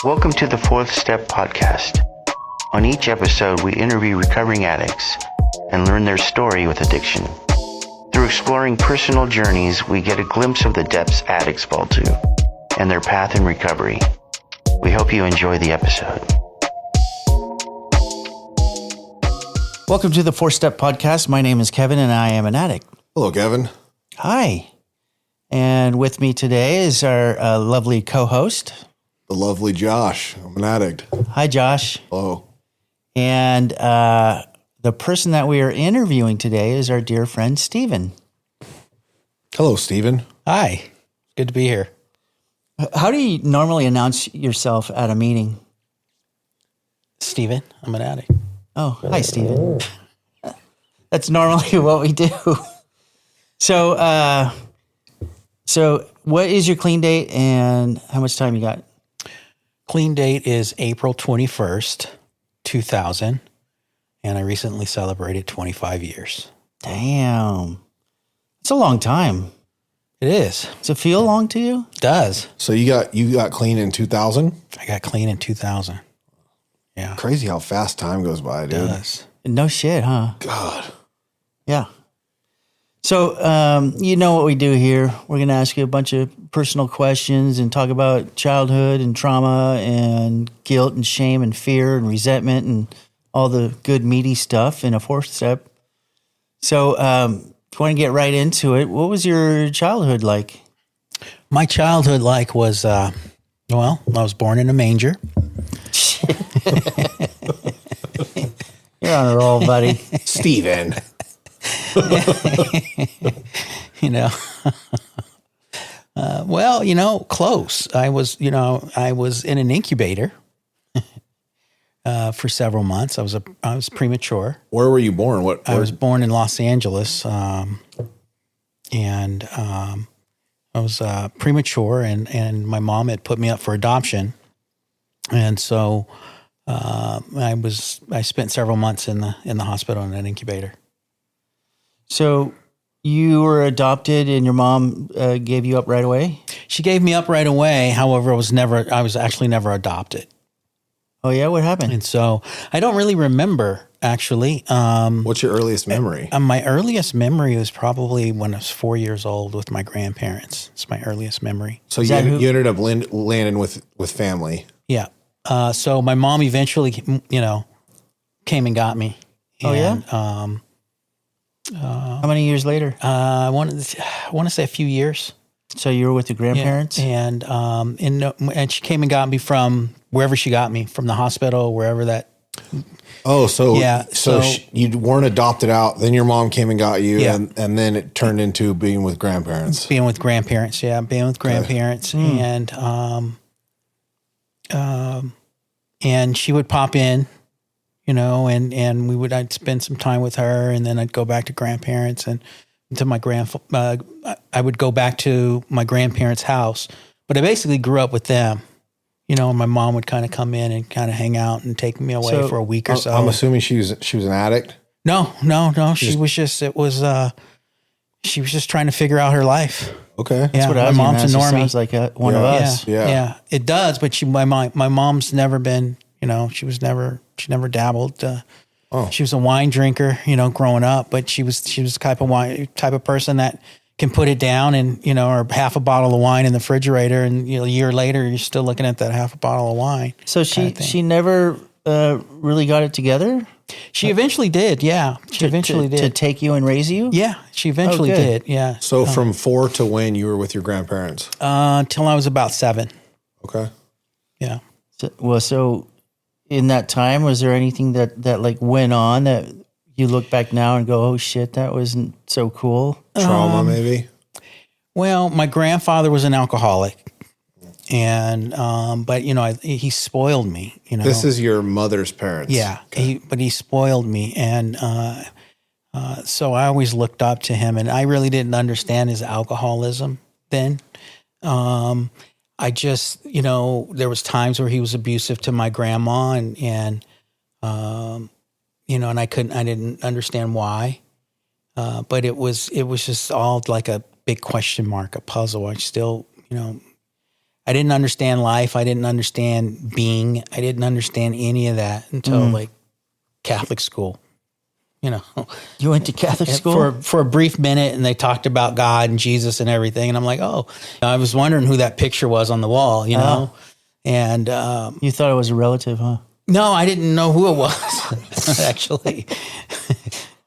Welcome to the Fourth Step Podcast. On each episode, we interview recovering addicts and learn their story with addiction. Through exploring personal journeys, we get a glimpse of the depths addicts fall to and their path in recovery. We hope you enjoy the episode. Welcome to the Fourth Step Podcast. My name is Kevin and I am an addict. Hello, Kevin. Hi. And with me today is our lovely co-host, The lovely Josh. I'm an addict. Hi, Josh. Hello. And the person that we are interviewing today is our dear friend, Steven. Hello, Steven. Hi. Good to be here. How do you normally announce yourself at a meeting? Steven, I'm an addict. Oh, hi, Steven. That's normally what we do. So what is your clean date and how much time you got? Clean date is April 21st, 2000, and I recently celebrated 25 years. Damn. It's a long time. It is. Does it feel long to you? It does. So you got clean in 2000? I got clean in 2000. Yeah. Crazy how fast time goes by, It dude. does. No shit, huh? God. Yeah. So, you know what we do here. We're going to ask you a bunch of personal questions and talk about childhood and trauma and guilt and shame and fear and resentment and all the good meaty stuff in a fourth step. So, if you want to get right into it, what was your childhood like? My childhood was, I was born in a manger. You're on a roll, buddy. Steven. Close. I was in an incubator for several months. I was premature. Where were you born? I was born in Los Angeles, I was premature, and my mom had put me up for adoption, and so I spent several months in the hospital in an incubator. So you were adopted and your mom gave you up right away? She gave me up right away. However, I was actually never adopted. Oh yeah, what happened? And so I don't really remember, actually. What's your earliest memory? My earliest memory was probably when I was 4 years old with my grandparents. It's my earliest memory. So you ended up landing with family. Yeah. So my mom eventually, came and got me. Oh, yeah? How many years later? I want to say a few years. So you were with your grandparents? Yeah. And she came and got me from wherever she got me, from the hospital, wherever that. Oh, so yeah. So you weren't adopted out. Then your mom came and got you, Yeah. and then it turned into being with grandparents. Being with grandparents, and she would pop in, and I'd spend some time with her, and then I'd go back to grandparents and to my I would go back to my grandparents' house, but I basically grew up with them, and my mom would kind of come in and kind of hang out and take me away for a week or so. I'm assuming she was an addict. No. She was just trying to figure out her life. Okay. That's what I was my mom's a gonna ask. She normie. sounds like one of us. Yeah. It does. But my mom's never been, she never dabbled. She was a wine drinker, growing up, but she was the type of person that can put it down and, or half a bottle of wine in the refrigerator. And, a year later, you're still looking at that half a bottle of wine. So she never really got it together? She eventually did. Yeah. She eventually did. To take you and raise you? Yeah. She eventually did. Yeah. So from 4 to when you were with your grandparents? Till I was about 7. Okay. Yeah. So in that time, was there anything that like went on that you look back now and go, oh shit, that wasn't so cool? Trauma, maybe? Well, my grandfather was an alcoholic. And, but he spoiled me, This is your mother's parents. Yeah. Okay. But he spoiled me. And, so I always looked up to him, and I really didn't understand his alcoholism then. I just, there was times where he was abusive to my grandma and and I didn't understand why. But it was just all like a big question mark, a puzzle. I still, I didn't understand life. I didn't understand being. I didn't understand any of that until like Catholic school. You know, You went to Catholic school? for a brief minute, and they talked about God and Jesus and everything, and I'm like, oh, I was wondering who that picture was on the wall, you know, and You thought it was a relative, huh? no, I didn't know who it was actually.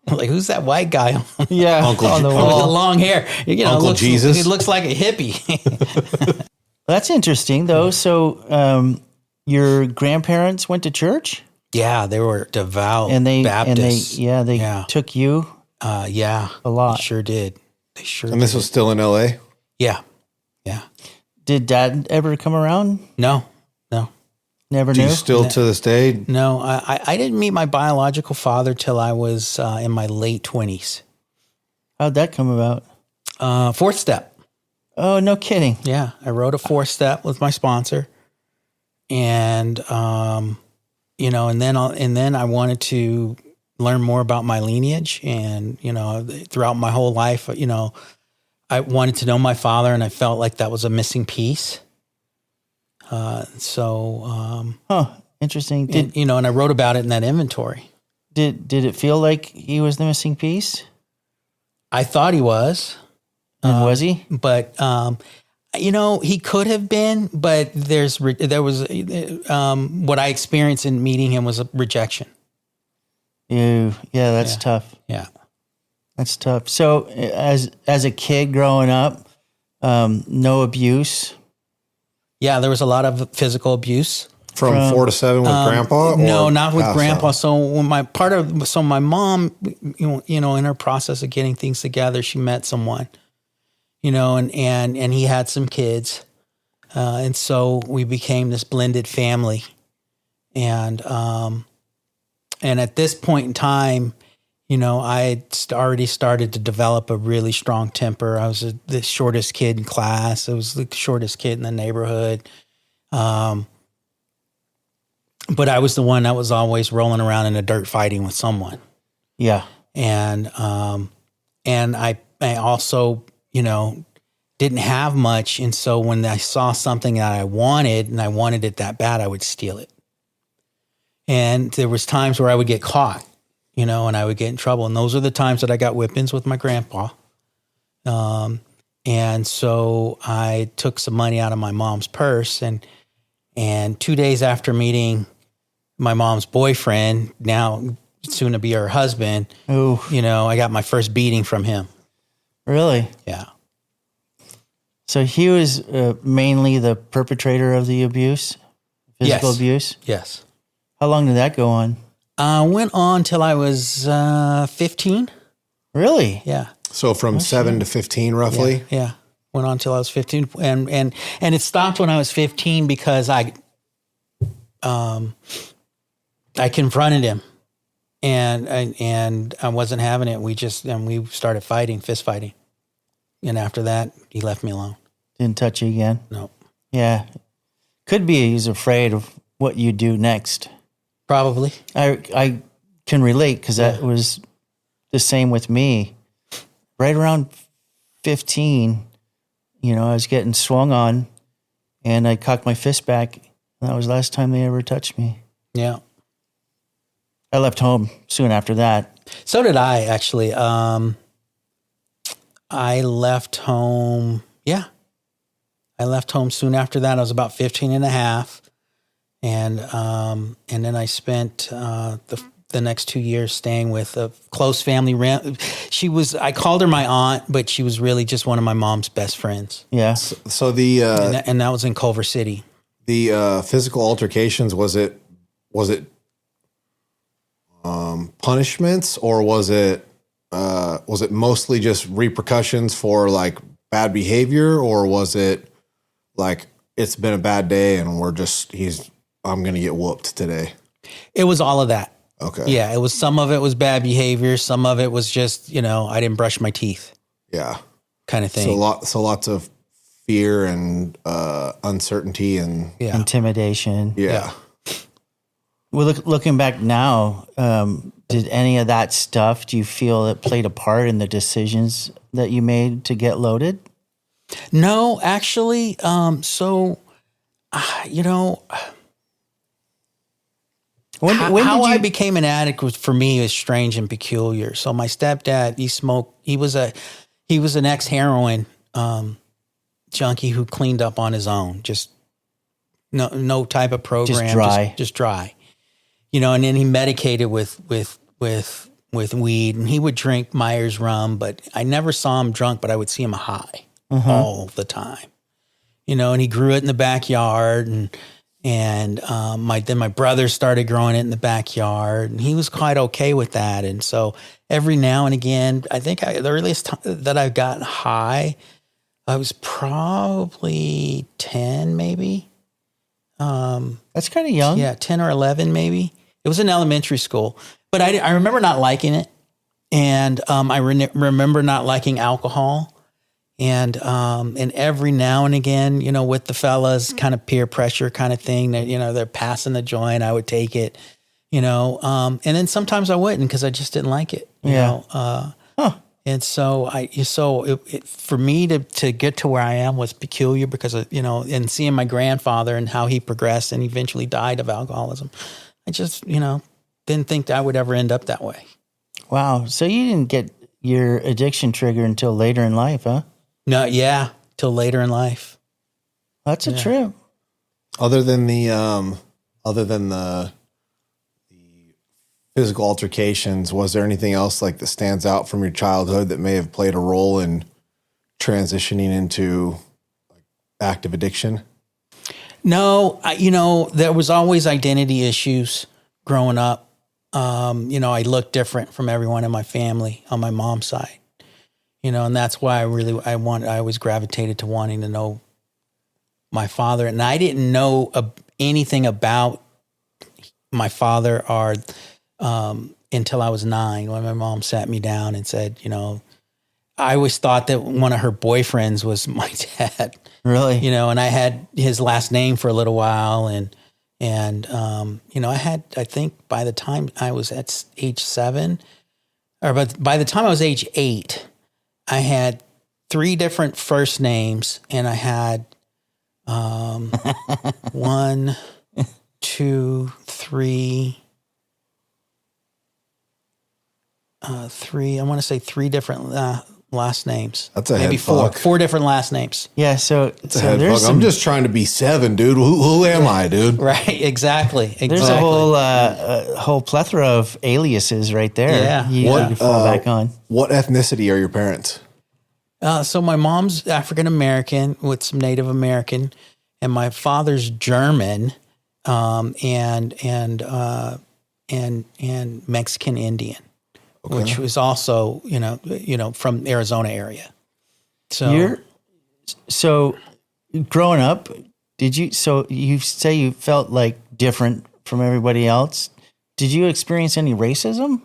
I'm like, who's that white guy Yeah, Uncle on the J- with the wall. long hair? You know, Uncle Jesus? He looks like a hippie. That's interesting, though. So, your grandparents went to church, Yeah, they were devout and they Baptists. they took you. Yeah, A lot. They sure did. They sure. And this was still in LA? Yeah, yeah. Did Dad ever come around? No. Never Do knew. you still to this day? No, I didn't meet my biological father till I was in my late 20s. How'd that come about? Fourth step. Oh, no kidding. Yeah, I wrote a fourth step with my sponsor, and you know, and then I wanted to learn more about my lineage, and you know, throughout my whole life, you know, I wanted to know my father, and I felt like that was a missing piece. Huh. Interesting. Did You know, and I wrote about it in that inventory. did it feel like he was the missing piece? I thought he was. And was he? But you know, he could have been, but there was what I experienced in meeting him was a rejection. Yeah, that's tough. Yeah. That's tough. So, as a kid growing up, no abuse. Yeah, there was a lot of physical abuse. From 4 to 7 with grandpa? No, or not with past grandpa. that? So when my mom, you know, in her process of getting things together, she met someone, you know, and he had some kids, and so we became this blended family, and at this point in time, you know, I had already started to develop a really strong temper. I was the shortest kid in class. I was the shortest kid in the neighborhood. But I was the one that was always rolling around in the dirt fighting with someone. Yeah. And I also, you know, didn't have much. And so when I saw something that I wanted and I wanted it that bad, I would steal it. And there was times where I would get caught, you know, and I would get in trouble. And those are the times that I got whippings with my grandpa. And so I took some money out of my mom's purse, and 2 days after meeting my mom's boyfriend, now soon to be her husband, Oh, you know, I got my first beating from him. really? Yeah. So he was mainly the perpetrator of the abuse, physical Yes. abuse. Yes. How long did that go on? Went on till I was 15. Really? Yeah. So from 7 to 15, roughly? Yeah. Went on till I was 15, and it stopped when I was 15 because I confronted him, and I wasn't having it. We started fighting, fist fighting, and after that, he left me alone. Didn't touch you again? No, Yeah. Could be he's afraid of what you do next. probably. I can relate because that was the same with me. Right around 15, you know, I was getting swung on, and I cocked my fist back. That was the last time they ever touched me. Yeah. I left home soon after that. So did I, actually. I left home. Yeah. I left home soon after that. I was about 15 and a half. And then I spent the next 2 years staying with a close family. I called her my aunt, but she was really just one of my mom's best friends. Yeah. So the And that was in Culver City. physical altercations, was it punishments, or was it mostly just repercussions for like bad behavior, or was it like it's been a bad day and I'm gonna get whooped today? It was all of that. Okay. Yeah, it was, some of it was bad behavior. Some of it was just, you know, I didn't brush my teeth Yeah. kind of thing. So lots of fear and uncertainty and Yeah. Intimidation. yeah. Well, looking back now, did any of that stuff, do you feel it played a part in the decisions that you made to get loaded? No, actually, so You know, When how did you? I became an addict was for me is strange and peculiar. So my stepdad, he smoked. He was an ex heroin junkie who cleaned up on his own. Just no type of program. Just dry. Just dry. You know, and then he medicated with weed, and he would drink Myers rum, but I never saw him drunk, but I would see him high all the time. You know, and he grew it in the backyard, and my brother started growing it in the backyard, and he was quite okay with that. And so every now and again, I think the earliest time that I got high, I was probably 10, maybe. That's kind of young. Yeah, 10 or 11, maybe. It was in elementary school, but I remember not liking it. And I remember not liking alcohol. And every now and again, you know, with the fellas, kind of peer pressure kind of thing that, you know, they're passing the joint, I would take it, you know, and then sometimes I wouldn't because I just didn't like it, you know. And so for me to get to where I am was peculiar because of, you know, and seeing my grandfather and how he progressed and eventually died of alcoholism. I just, you know, didn't think that I would ever end up that way. Wow. So you didn't get your addiction trigger until later in life, huh? No, yeah, till later in life. That's a trip. Other than the physical altercations, was there anything else like that stands out from your childhood that may have played a role in transitioning into like active addiction? No, you know, there was always identity issues growing up. You know, I looked different from everyone in my family on my mom's side. You know, and that's why I always gravitated to wanting to know my father. And I didn't know anything about my father or until I was 9 when my mom sat me down and said, you know, I always thought that one of her boyfriends was my dad. Really? You know, and I had his last name for a little while. And you know, I think by the time I was at age 7, or by the time I was age 8, I had 3 different first names, and I had 1, 2, 3. 3. I want to say 3 different last names. That's a maybe head 4. fuck. 4 different last names. Yeah. So It's a head fuck. there's I'm just trying to be 7, dude. Who am I, dude? Right. Exactly. there's a whole plethora of aliases right there. Yeah. You fall back on. What ethnicity are your parents? So my mom's African American with some Native American, and my father's German, and Mexican Indian, which was also you know from Arizona area. So So growing up, so you say you felt like different from everybody else. Did you experience any racism?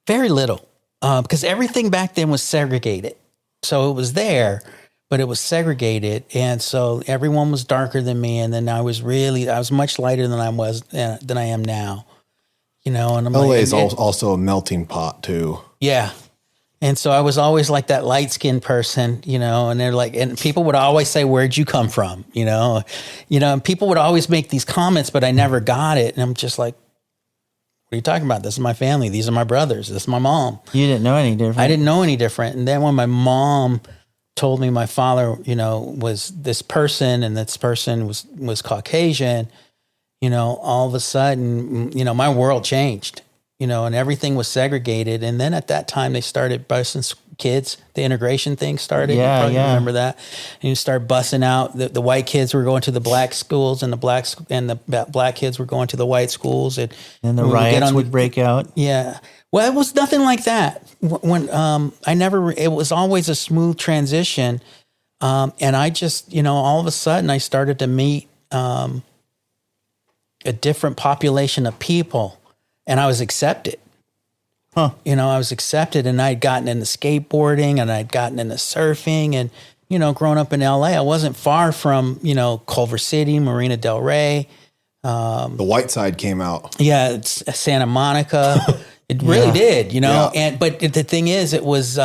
very little, because everything back then was segregated. So it was there, but it was segregated, and so everyone was darker than me. And then I was much lighter than I am now. You know, and I'm LA like, is also a melting pot too. yeah. And so I was always like that light skinned person, you know, and they're like, and people would always say, "Where'd you come from?" You know, and people would always make these comments, but I never got it. And I'm just like, what are you talking about? This is my family. These are my brothers. This is my mom. You didn't know any different. I didn't know any different. And then when my mom told me my father, you know, was this person and this person was Caucasian, you know, all of a sudden, you know, my world changed, you know, and everything was segregated. And then at that time they started busing kids. The integration thing started. Yeah, you probably yeah. remember that. And you start busing out the white kids were going to the black schools, and the black kids were going to the white schools. And And the we would get riots on- would break out. Yeah. Well, it was nothing like that. When it was always a smooth transition. And I just, you know, all of a sudden I started to meet a different population of people, and I was accepted. Huh. You know, I was accepted, and I'd gotten into skateboarding, and I'd gotten into surfing, and, you know, growing up in LA, I wasn't far from, you know, Culver City, Marina Del Rey. The white side came out. Yeah, it's Santa Monica. It really did, you know. Yeah. But the thing is, it was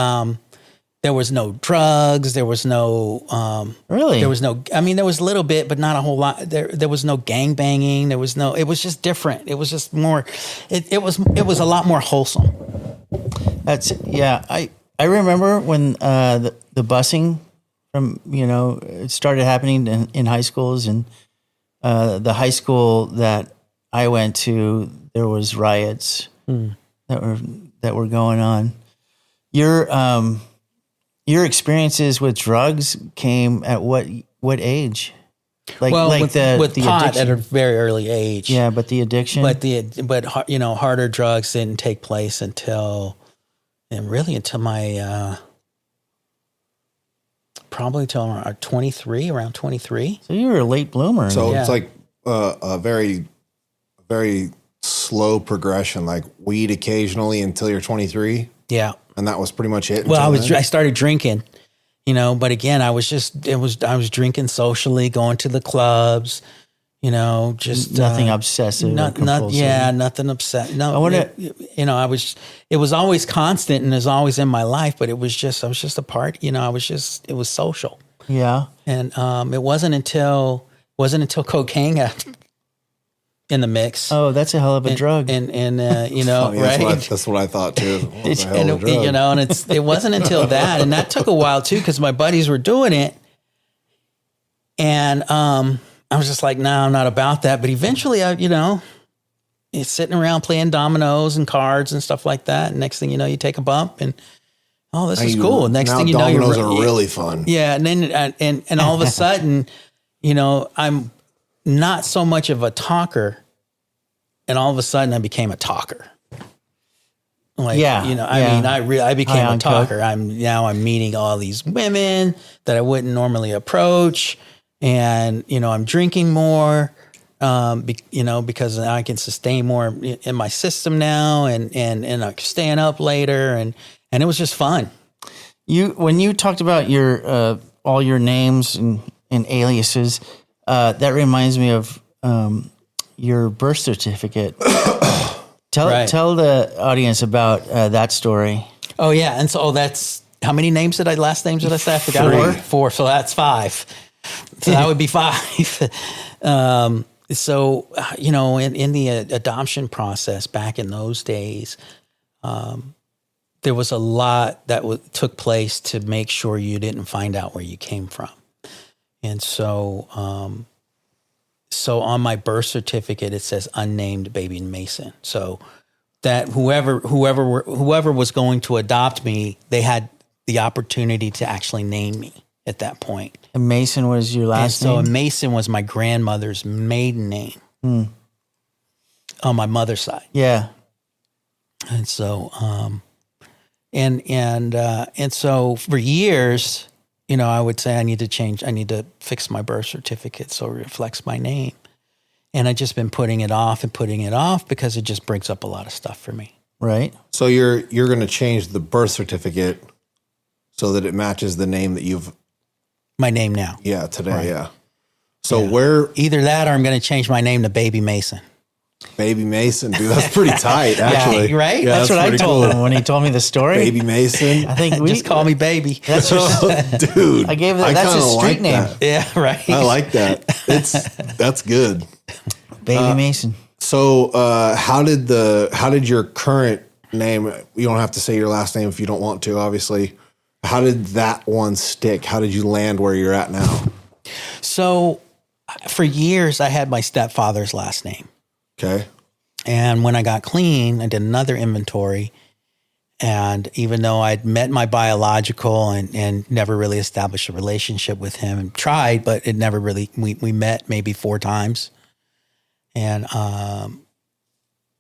There was no drugs. There was no Really? There was no. I mean, there was a little bit, but not a whole lot. There was no gang banging. There was no. It was just different. It was just more. It was a lot more wholesome. That's yeah. I remember when the busing from it started happening in high schools, and the high school that I went to, there was riots that were going on. Your experiences with drugs came at what age? Like with the pot addiction. at a very early age. Yeah, but the addiction. But harder drugs didn't take place until my probably till around 23. So you were a late bloomer. So Yeah. it's like a very, very slow progression, like weed occasionally until you're 23. Yeah. And that was pretty much it. Well, until then? I started drinking, but again, I was drinking socially, going to the clubs, just nothing obsessive. or compulsive. nothing upset. No, I wonder- it was always constant and is always in my life, but I was just a part, it was social. Yeah. And it wasn't until cocaine got in the mix. Oh, that's a hell of a drug. And Funny, right. That's what I thought too. What the hell And of a drug? and it wasn't until that, and that took a while too, because my buddies were doing it, and I was just like, no, I'm not about that. But eventually, it's sitting around playing dominoes and cards and stuff like that. And next thing you know, you take a bump, and this is cool. Next now thing you know, dominoes are really fun. yeah, and then and all of a sudden, I'm not so much of a talker, and all of a sudden I became a talker. Like, Yeah, I became High a on talker. I'm meeting all these women that I wouldn't normally approach, and I'm drinking more, because I can sustain more in my system now, and I'm staying up later, and it was just fun. When you talked about your all your names and aliases, that reminds me of your birth certificate. Tell the audience about that story. Oh yeah, and so that's how many last names did I say? I forgot. 4. So that's 5. So that would be 5. So in the adoption process back in those days, there was a lot that took place to make sure you didn't find out where you came from, and so on my birth certificate it says unnamed baby Mason. So that whoever was going to adopt me, they had the opportunity to actually name me at that point. And Mason was your last And so name? Mason was my grandmother's maiden name on my mother's side. Yeah. And so, and so for years, I would say I need to fix my birth certificate so it reflects my name. And I've just been putting it off because it just brings up a lot of stuff for me. Right. So you're going to change the birth certificate so that it matches the name that you've My name now. today. Right. Yeah. So where Either that or I'm going to change my name to Baby Mason. Baby Mason, dude, that's pretty tight, actually. Yeah, right? That's what I pretty told cool. him when he told me the story. Baby Mason. I think Just call me Baby. That's your, Dude, I gave that. That's kinda his street like name. that. Yeah, right. I like that. That's good. Baby Mason. So, how did your current name? You don't have to say your last name if you don't want to, obviously. How did that one stick? How did you land where you're at now? So for years, I had my stepfather's last name. Okay. And when I got clean, I did another inventory. And even though I'd met my biological and never really established a relationship with him and tried, but it never really, we met maybe 4 times. And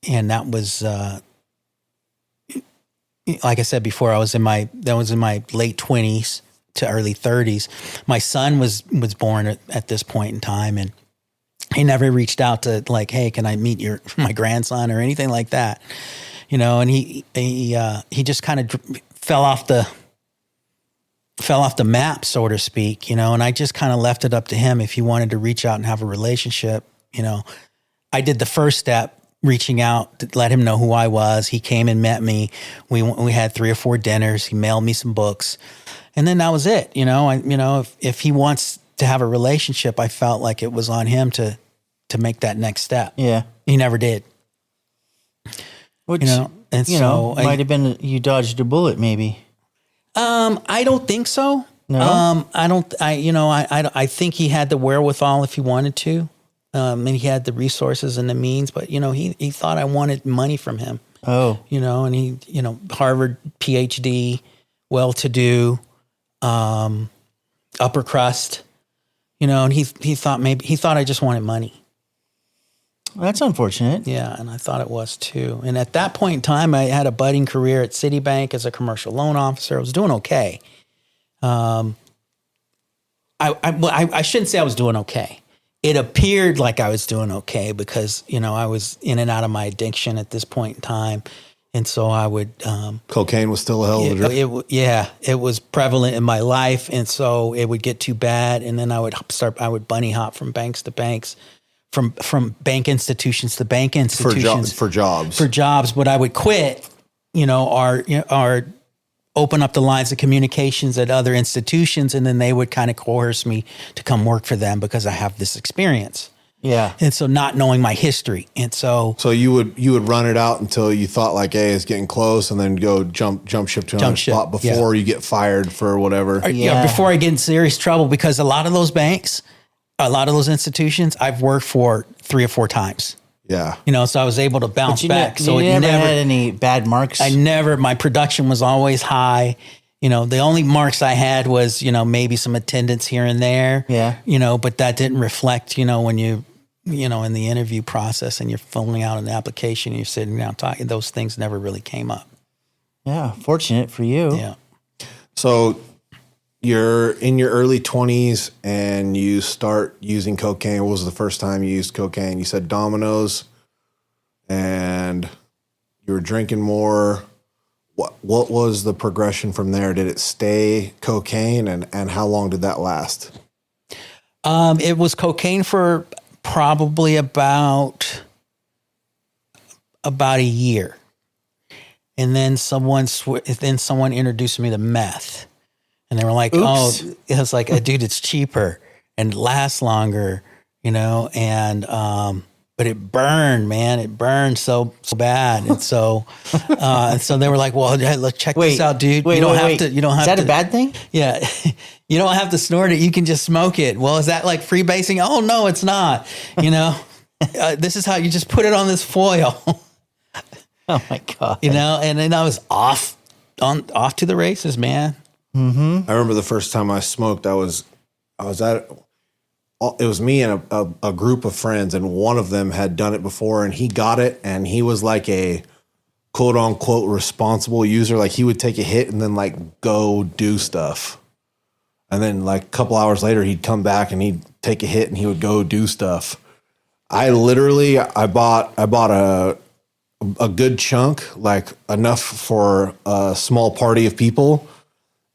that was, like I said before, that was in my late 20s to early 30s. My son was born at this point in time, and he never reached out to like, hey, can I meet my grandson or anything like that, and he just kind of fell off the map, so to speak, and I just kind of left it up to him if he wanted to reach out and have a relationship. I did the first step reaching out to let him know who I was. He came and met me. We had 3 or 4 dinners. He mailed me some books, and then that was it. If he wants to have a relationship, I felt like it was on him to make that next step. Yeah. He never did. Which, And so might have been you dodged a bullet, maybe. I don't think so. No? I think he had the wherewithal if he wanted to. And he had the resources and the means, but he thought I wanted money from him. Oh. And he, Harvard PhD, well-to-do, upper crust, and he thought I just wanted money. That's unfortunate. Yeah, and I thought it was too. And at that point in time, I had a budding career at Citibank as a commercial loan officer. I was doing okay. I shouldn't say I was doing okay. It appeared like I was doing okay because, I was in and out of my addiction at this point in time. And so I would... Cocaine was still a hell of a drug. It was prevalent in my life. And so it would get too bad. And then I would bunny hop from banks to banks, from bank institutions to bank institutions. For jobs. For jobs. But I would quit, or open up the lines of communications at other institutions, and then they would kind of coerce me to come work for them because I have this experience. Yeah. And so not knowing my history. And so you would run it out until you thought like, hey, it's getting close, and then go jump ship to another spot before you get fired for whatever. Before I get in serious trouble, because a lot of those banks, a lot of those institutions, I've worked for 3 or 4 times. Yeah. So I was able to bounce back. So you never had any bad marks? My production was always high. The only marks I had was, maybe some attendance here and there. Yeah. But that didn't reflect, when you, in the interview process and you're filling out an application and you're sitting down talking, those things never really came up. Yeah. Fortunate for you. Yeah. So you're in your early 20s and you start using cocaine. What was the first time you used cocaine? You said Domino's, and you were drinking more. What was the progression from there? Did it stay cocaine, and how long did that last? It was cocaine for probably about a year. And then someone introduced me to meth. And they were like, Oops. oh, it was like, dude, it's cheaper and lasts longer, but it burned, man. It burned so bad. And so, they were like, well, let's check this out, dude. You don't have to. Is that a bad thing? Yeah. You don't have to snort it. You can just smoke it. Well, is that like freebasing? Oh, no, it's not. This is how you just put it on this foil. Oh my God. And then I was off to the races, man. Mm-hmm. I remember the first time I smoked, I was at, it was me and a group of friends, and one of them had done it before, and he got it, and he was like a quote unquote responsible user. Like he would take a hit and then like go do stuff. And then like a couple hours later, he'd come back and he'd take a hit and he would go do stuff. I bought a good chunk, like enough for a small party of people.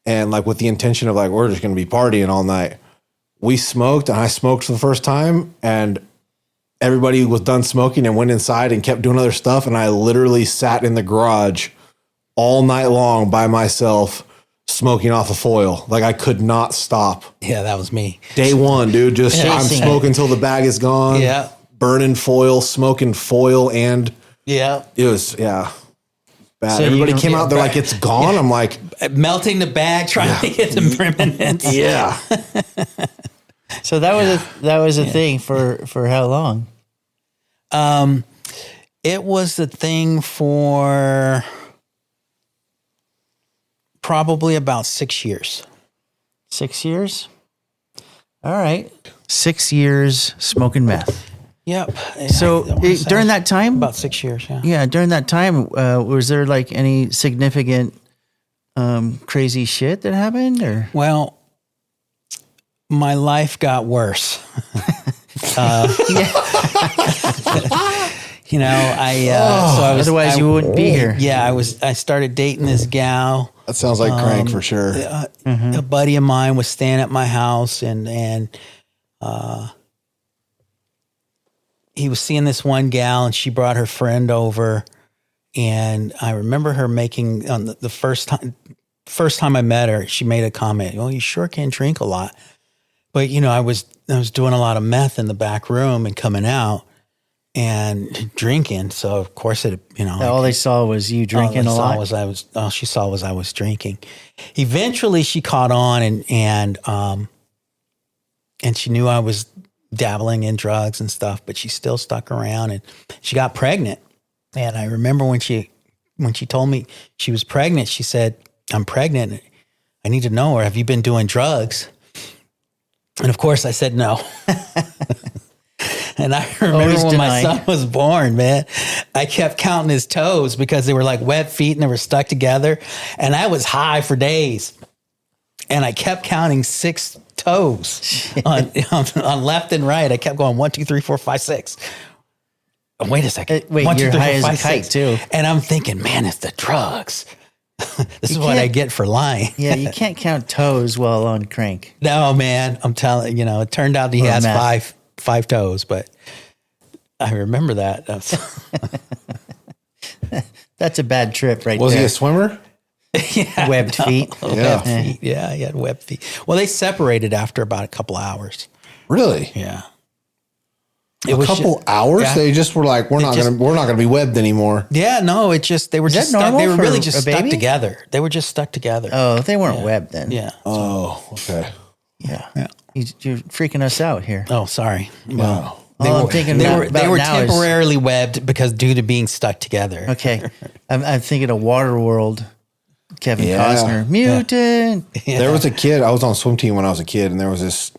And like with the intention of like, we're just going to be partying all night. We smoked, and I smoked for the first time, and everybody was done smoking and went inside and kept doing other stuff. And I literally sat in the garage all night long by myself, smoking off a foil. Like I could not stop. Yeah, that was me. Day one, dude, just I'm smoking until the bag is gone. Yeah. Burning foil, smoking foil. And yeah, it was, bad. So everybody came out, they're like, it's gone. I'm like, melting the bag, trying to get the permanence. Yeah. So that was a thing for how long? It was the thing for probably about 6 years. 6 years? All right. 6 years smoking meth. Yep. So during that time, about 6 years. Yeah. Yeah. During that time, was there like any significant crazy shit that happened, or? Well, my life got worse. Otherwise you wouldn't be here. Yeah, I started dating this gal. That sounds like crank for sure. A buddy of mine was staying at my house, and he was seeing this one gal, and she brought her friend over, and I remember her making on the first time I met her, she made a comment. Well, you sure can drink a lot, but I was doing a lot of meth in the back room and coming out and drinking. So of course all they saw was you drinking a lot. All she saw was I was drinking. Eventually, she caught on, and she knew I was dabbling in drugs and stuff, but she still stuck around, and she got pregnant. And I remember when she told me she was pregnant, she said, "I'm pregnant. I need to know, or have you been doing drugs?" And of course I said no. And I remember when my son was born, man, I kept counting his toes because they were like web feet and they were stuck together. And I was high for days. And I kept counting 6 toes on left and right. I kept going 1, 2, 3, 4, 5, 6. Oh, wait a second. Wait, 1, 2, you're 3, 4, high 5, as a kite 6. too. And I'm thinking, man, it's the drugs. This is what I get for lying. Yeah, you can't count toes while on crank. No, man, I'm telling it turned out he has meth. five toes, but I remember that. That's a bad trip right Was there. he a swimmer? Yeah, Webbed feet. Yeah. Webbed feet. Yeah, he had webbed feet. Well, they separated after about a couple hours. Really? Yeah. A couple hours? Yeah. They just were like, we're not gonna be webbed anymore. Yeah, no, it just they were just that stuck. normal They were for really just a stuck baby? together. They were just stuck together. Oh, they weren't webbed then. Yeah. Oh, okay. Yeah. You're freaking us out here. Oh, sorry. Wow. I'm thinking They about were now is- temporarily webbed because due to being stuck together. Okay. I'm thinking of Waterworld. Kevin Yeah. Costner. Mutant. Yeah. There was a kid. I was on swim team when I was a kid, and there was this.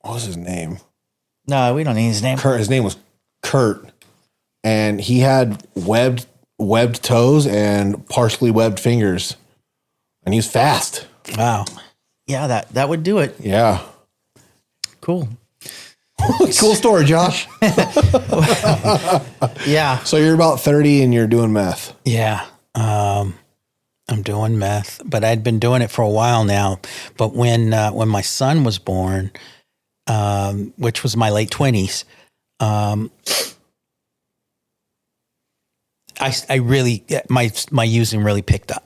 What was his name? No, we don't need his name. Kurt. His name was Kurt, and he had webbed toes and partially webbed fingers, and he was fast. Wow. Yeah, that would do it. Yeah. Cool. Cool story, Josh. Yeah. So you're about 30 and you're doing meth. Yeah. I'm doing meth, but I'd been doing it for a while now. But when my son was born, which was my late 20s, I really, my using really picked up.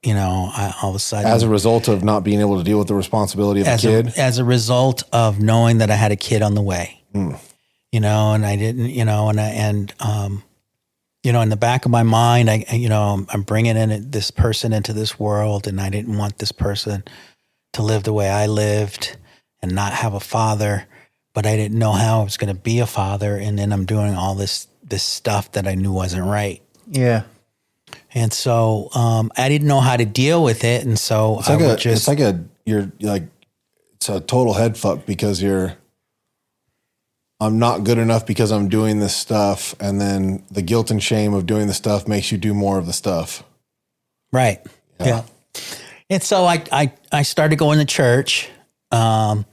All of a sudden, As a result of not being able to deal with the responsibility of the kid. as a result of knowing that I had a kid on the way, and I didn't, in the back of my mind, I'm bringing this person into this world, and I didn't want this person to live the way I lived and not have a father, but I didn't know how I was going to be a father. And then I'm doing all this stuff that I knew wasn't right. Yeah. And so, I didn't know how to deal with it. And so It's a total head fuck because I'm not good enough because I'm doing this stuff. And then the guilt and shame of doing the stuff makes you do more of the stuff. right. Yeah. And so I started going to church, and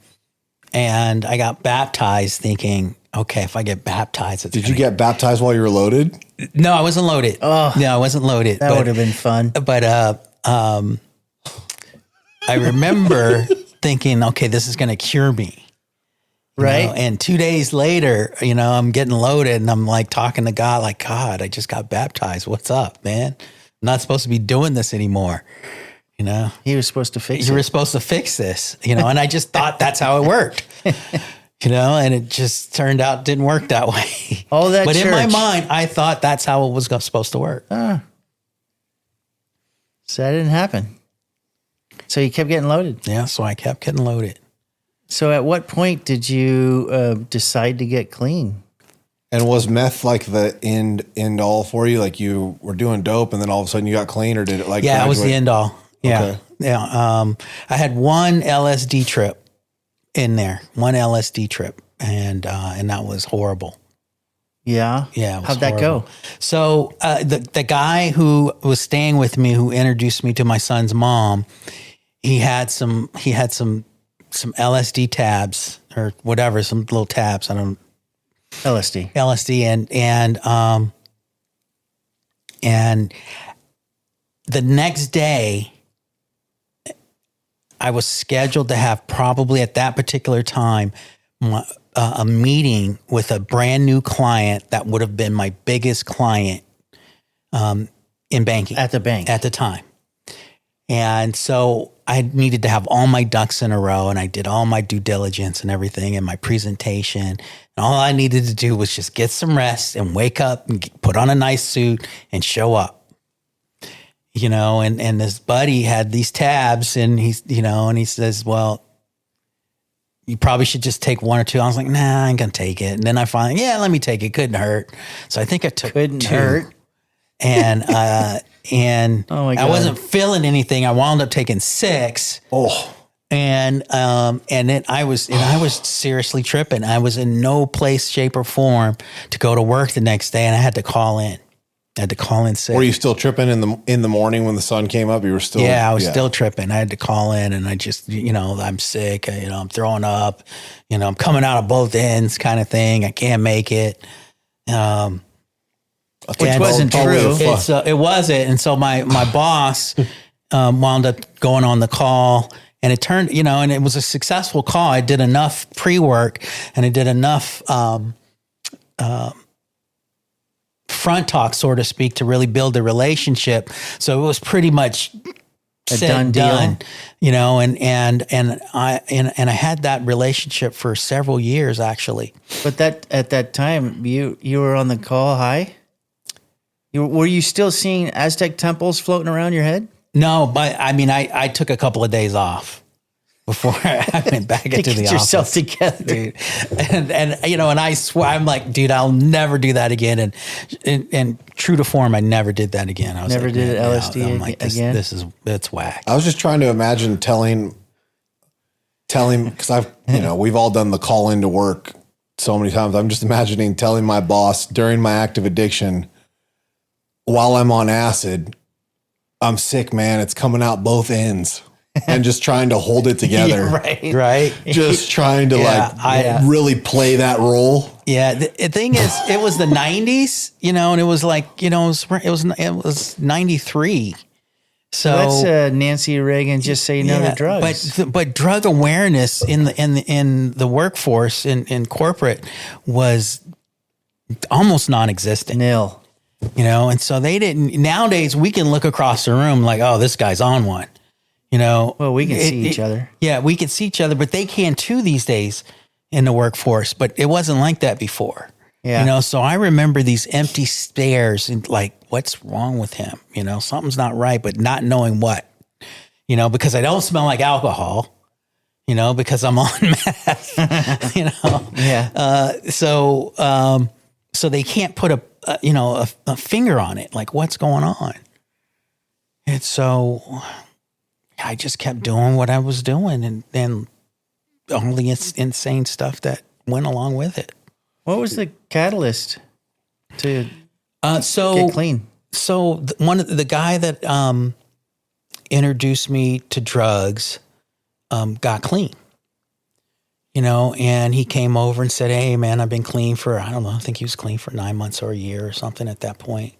I got baptized thinking, okay, if I get baptized, Did you get baptized while you were loaded? No, I wasn't loaded. Oh. No, I wasn't loaded. That would have been fun. But I remember thinking, okay, this is going to cure me. Right? And 2 days later, I'm getting loaded and I'm like talking to God, like, God, I just got baptized. What's up, man? I'm not supposed to be doing this anymore. He was supposed to fix You it. were supposed to fix this, and I just thought that's how it worked. And it just turned out didn't work that way. All that But in my church. mind, I thought that's how it was supposed to work. So that didn't happen. So you kept getting loaded. Yeah, so I kept getting loaded. So at what point did you decide to get clean? And was meth like the end all for you? Like you were doing dope and then all of a sudden you got clean, or did it like Yeah, it was the graduate? end all. Yeah. Okay. Yeah. I had one LSD trip in there, and that was horrible. Yeah. Yeah. It was How'd that horrible. go? So the guy who was staying with me, who introduced me to my son's mom, he had some LSD tabs or whatever, some little tabs. I don't LSD. and the next day I was scheduled to have, probably at that particular time, a meeting with a brand new client that would have been my biggest client in banking At the bank. at the time. And so I needed to have all my ducks in a row, and I did all my due diligence and everything in my presentation. And all I needed to do was just get some rest and wake up and put on a nice suit and show up. And this buddy had these tabs, and he says, well, you probably should just take one or two. I was like, nah, I ain't gonna take it. And then I finally, let me take it. Couldn't hurt. So I think I took Couldn't two. hurt. And Oh my I God. wasn't feeling anything. I wound up taking 6. Oh, And then I was seriously tripping. I was in no place, shape, or form to go to work the next day, and I had to call in. I had to call in sick. were you still tripping in the morning when the sun came up? You were still. Yeah, I was still tripping. I had to call in, and I just, I'm sick. I'm throwing up. I'm coming out of both ends, kind of thing. I can't make it. Which wasn't true. It wasn't. And so my boss wound up going on the call, and it turned, and it was a successful call. I did enough pre-work, and I did enough front talk, so to speak, to really build a relationship. So it was pretty much done deal. And I had that relationship for several years, actually. But at that time, you were on the call high? Were you still seeing Aztec temples floating around your head? No, but I mean, I took a couple of days off before I went back into the Get yourself office. together. Dude. And I swear, I'm like, dude, I'll never do that again. And true to form, I never did that again. I was Never like, did man, LSD I'm like, again? it's whack. I was just trying to imagine telling because we've all done the call into work so many times. I'm just imagining telling my boss during my active addiction while I'm on acid, I'm sick, man. It's coming out both ends, and just trying to hold it together. Right. Just trying to really play that role. Yeah. The thing is, it was the 90s, and it was like, it was 93. So That's Nancy Reagan just say no to drugs. But drug awareness in the workforce in corporate was almost non-existent. Nil. And so they didn't. Nowadays we can look across the room like, oh, this guy's on one. Well, we can see each other. Yeah, we can see each other, but they can too these days in the workforce. But it wasn't like that before. Yeah. So I remember these empty stares and like, what's wrong with him? Something's not right, but not knowing what. Because I don't smell like alcohol. Because I'm on meth. Yeah. So they can't put a finger on it. Like, what's going on? And so I just kept doing what I was doing, and all the insane stuff that went along with it. What was the catalyst to So get clean? So one of the guy that introduced me to drugs got clean. And he came over and said, hey, man, I've been clean for, I don't know, I think he was clean for 9 months or a year or something at that point.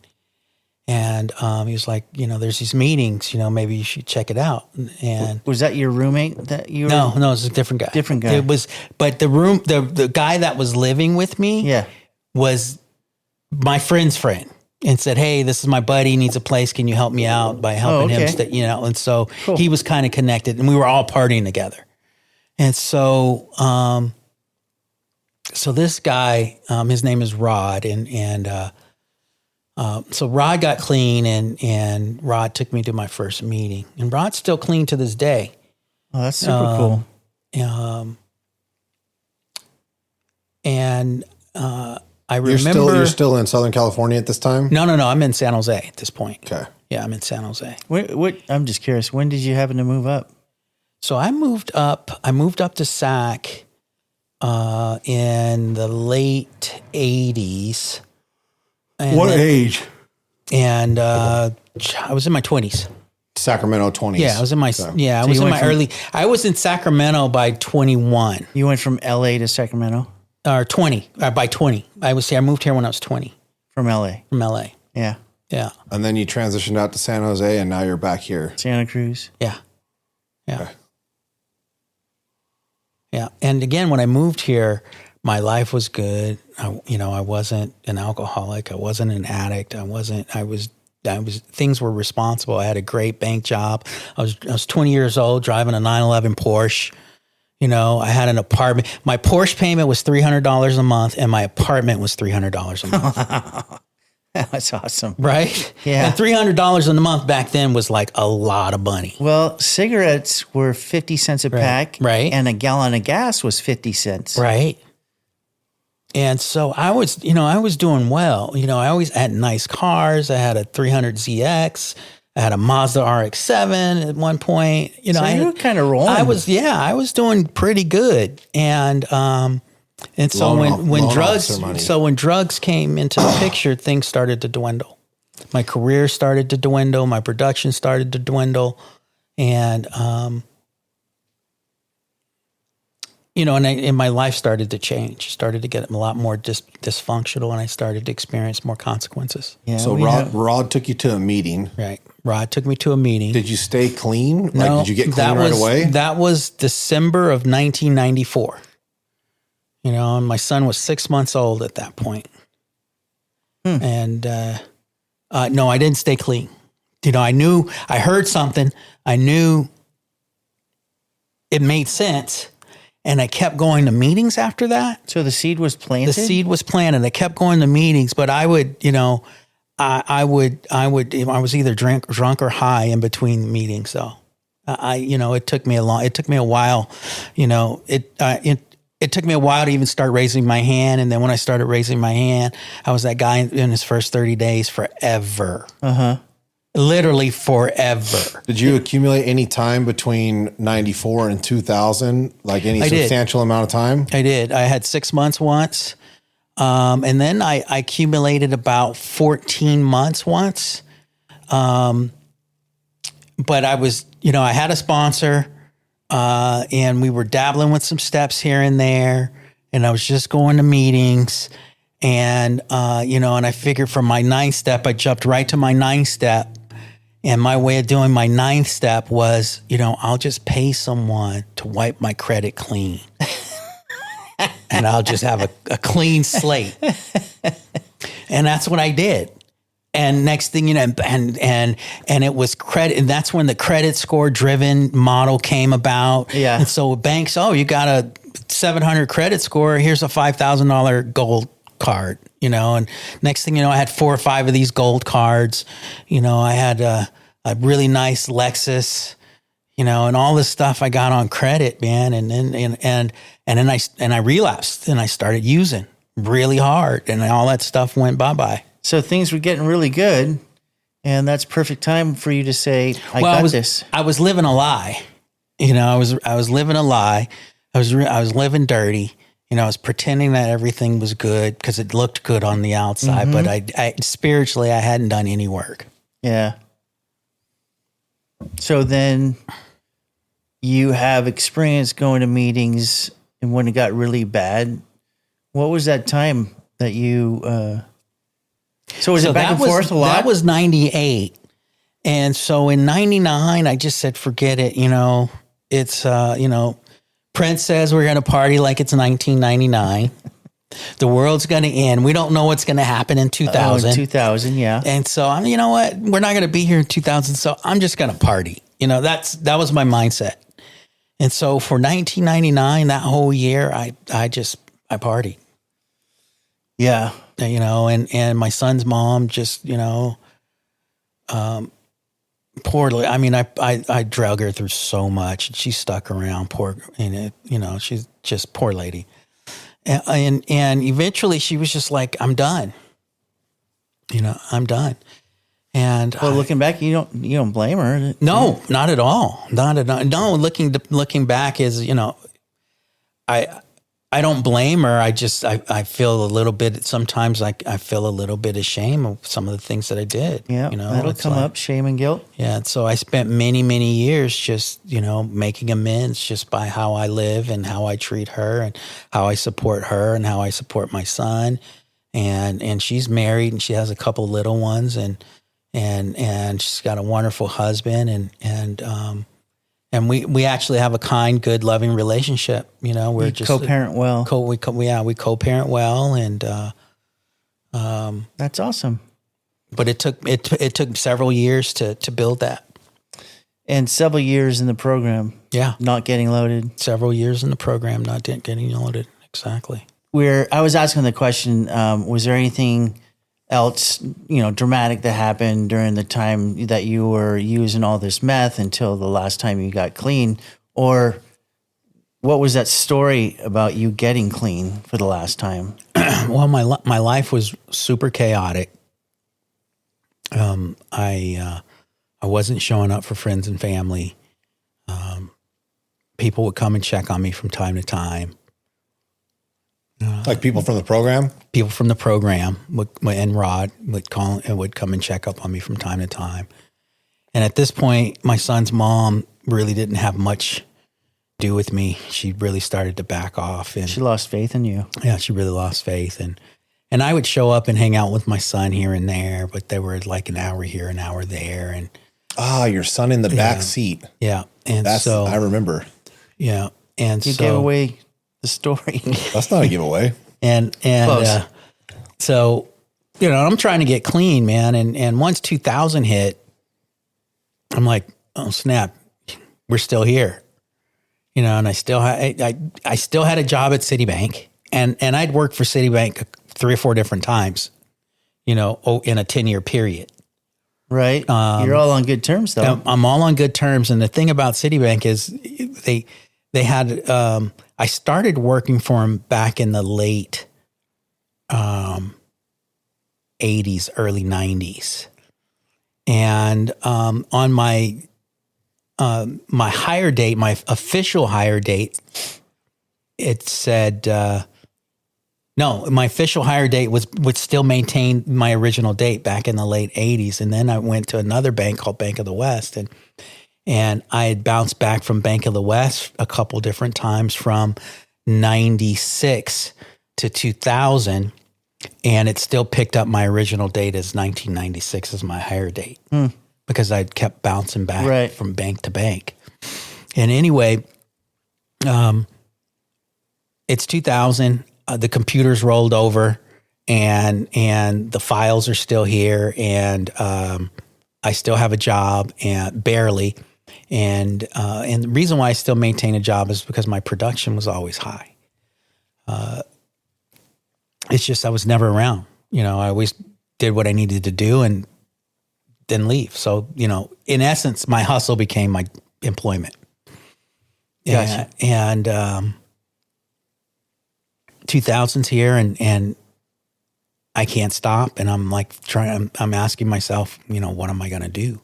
And he was like, there's these meetings, maybe you should check it out. And Was that your roommate that you were? no, it was a different guy. Different guy. It was, but the guy that was living with me Yeah. was my friend's friend. And said, hey, this is my buddy, he needs a place. Can you help me out by helping him? And so Cool. he was kind of connected, and we were all partying together. And so, so this guy, his name is Rod, so Rod got clean, and Rod took me to my first meeting, and Rod's still clean to this day. Oh, that's super cool. I remember You're still in Southern California at this time? No, I'm in San Jose at this point. Okay. Yeah, I'm in San Jose. What? I'm just curious. When did you happen to move up? So I moved up to SAC in the late 80s. And What then- age? And I was in my 20s. Sacramento 20s. Yeah, I was in my I was you in went my from- early. I was in Sacramento by 21 You went from LA to Sacramento or 20 by 20. I moved here when I was 20 from LA. from LA. Yeah. Yeah, And then you transitioned out to San Jose, and now you're back here. Santa Cruz. yeah. Okay. Yeah. And again, when I moved here, my life was good. I wasn't an alcoholic. I wasn't an addict. I was, things were responsible. I had a great bank job. I was 20 years old driving a 911 Porsche. I had an apartment. My Porsche payment was $300 a month and my apartment was $300 a month. That's awesome. Right? Yeah. And $300 a month back then was like a lot of money. Well, cigarettes were 50 cents a pack. Right. And a gallon of gas was 50 cents. Right. And so I was doing well. I always had nice cars. I had a 300ZX. I had a Mazda RX-7 at one point. So you were kind of rolling. I was doing pretty good. And so when drugs came into the picture, things started to dwindle. My career started to dwindle. My production started to dwindle. And, and my life started to change, started to get a lot more dysfunctional, and I started to experience more consequences. Yeah, so Rod took you to a meeting. Right. Rod took me to a meeting. Did you stay clean? No, did you get clean right away? That was December of 1994. And my son was 6 months old at that point. And no, I didn't stay clean. I heard something. I knew it made sense. And I kept going to meetings after that. So the seed was planted? The seed was planted. I kept going to meetings, but I would, I was either drunk or high in between meetings. So it took me a while, it took me a while to even start raising my hand. And then when I started raising my hand, I was that guy in his first 30 days forever. Literally forever. Did you accumulate any time between 94 and 2000? Like any substantial amount of time? I did. I had 6 months once. And then I accumulated about 14 months once. But I was, I had a sponsor, and we were dabbling with some steps here and there. And I was just going to meetings. And, and I figured from my 9th step, I jumped right to my 9th step. And my way of doing my 9th step was, I'll just pay someone to wipe my credit clean. And I'll just have a clean slate. And that's what I did. And next thing you know, and it was credit, and that's when the credit score driven model came about. Yeah. And so banks, you got a 700 credit score, here's a $5,000 gold card, and next thing you know, I had 4 or 5 of these gold cards. I had a really nice Lexus, and all this stuff I got on credit, man. And then I relapsed and I started using really hard, and all that stuff went bye-bye. So things were getting really good, and that's perfect time for you to say, I got this. I was living a lie. I was living a lie. I was living dirty. I was pretending that everything was good because it looked good on the outside, but I spiritually, I hadn't done any work. Yeah. So then you have experience going to meetings, and when it got really bad, what was that time that you, so was it back and forth a lot? That was 98. And so in 99, I just said, forget it. It's, Prince says we're going to party like it's 1999. The world's going to end. We don't know what's going to happen in 2000. 2000, yeah. And so, you know what? We're not going to be here in 2000, so I'm just going to party. That was my mindset. And so for 1999, that whole year, I partied. Yeah. And my son's mom just, poorly. I mean, I drug her through so much, and she stuck around. She's just poor lady. And eventually she was just like, I'm done. I'm done. And well, looking back, you don't blame her. No, not at all. Not at all. No, looking back is, I don't blame her. I feel a little bit, sometimes I feel a little bit ashamed of some of the things that I did. Yeah, that'll come up, shame and guilt. Yeah, and so I spent many, many years just, making amends just by how I live and how I treat her and how I support her and how I support my son. And she's married and she has a couple little ones and she's got a wonderful husband And we actually have a kind, good, loving relationship. You know, we're just co-parent well. we co-parent well, and That's awesome. but it took several years to build that. And several years in the program, Yeah, not getting loaded. several years in the program, not getting loaded. Exactly. I was asking the question, was there anything else, dramatic that happened during the time that you were using all this meth until the last time you got clean? Or what was that story about you getting clean for the last time? Well, my life was super chaotic. I wasn't showing up for friends and family. People would come and check on me from time to time. Like people from the program? People from the program and Rod would call and would come and check up on me from time to time. And at this point, my son's mom really didn't have much to do with me. She really started to back off, and She lost faith in you. yeah, she really lost faith. And I would show up and hang out with my son here and there, but they were like an hour here, an hour there, and Your son in the back seat. yeah, and I remember. yeah, and You gave away the story. That's not a giveaway. and Close. so I'm trying to get clean, man. And once 2000 hit, I'm like, oh snap, we're still here, and I still had a job at Citibank, and I'd worked for Citibank 3 or 4 different times, in a 10-year period. Right? You're all on good terms, though. I'm all on good terms. And the thing about Citibank is they had, I started working for them back in the late 80s, early 90s. And on my hire date, my official hire date, it said, no, my official hire date would still maintain my original date back in the late 80s. And then I went to another bank called Bank of the West. And I had bounced back from Bank of the West a couple different times from 96 to 2000. And it still picked up my original date as 1996 as my hire date because I'd kept bouncing back from bank to bank. And anyway, it's 2000. The computers rolled over, and the files are still here, and I still have a job, and barely. And the reason why I still maintain a job is because my production was always high. It's just I was never around. I always did what I needed to do and then leave. So, in essence, my hustle became my employment. Gotcha. And 2000's here, and I can't stop. And I'm like I'm asking myself, what am I going to do?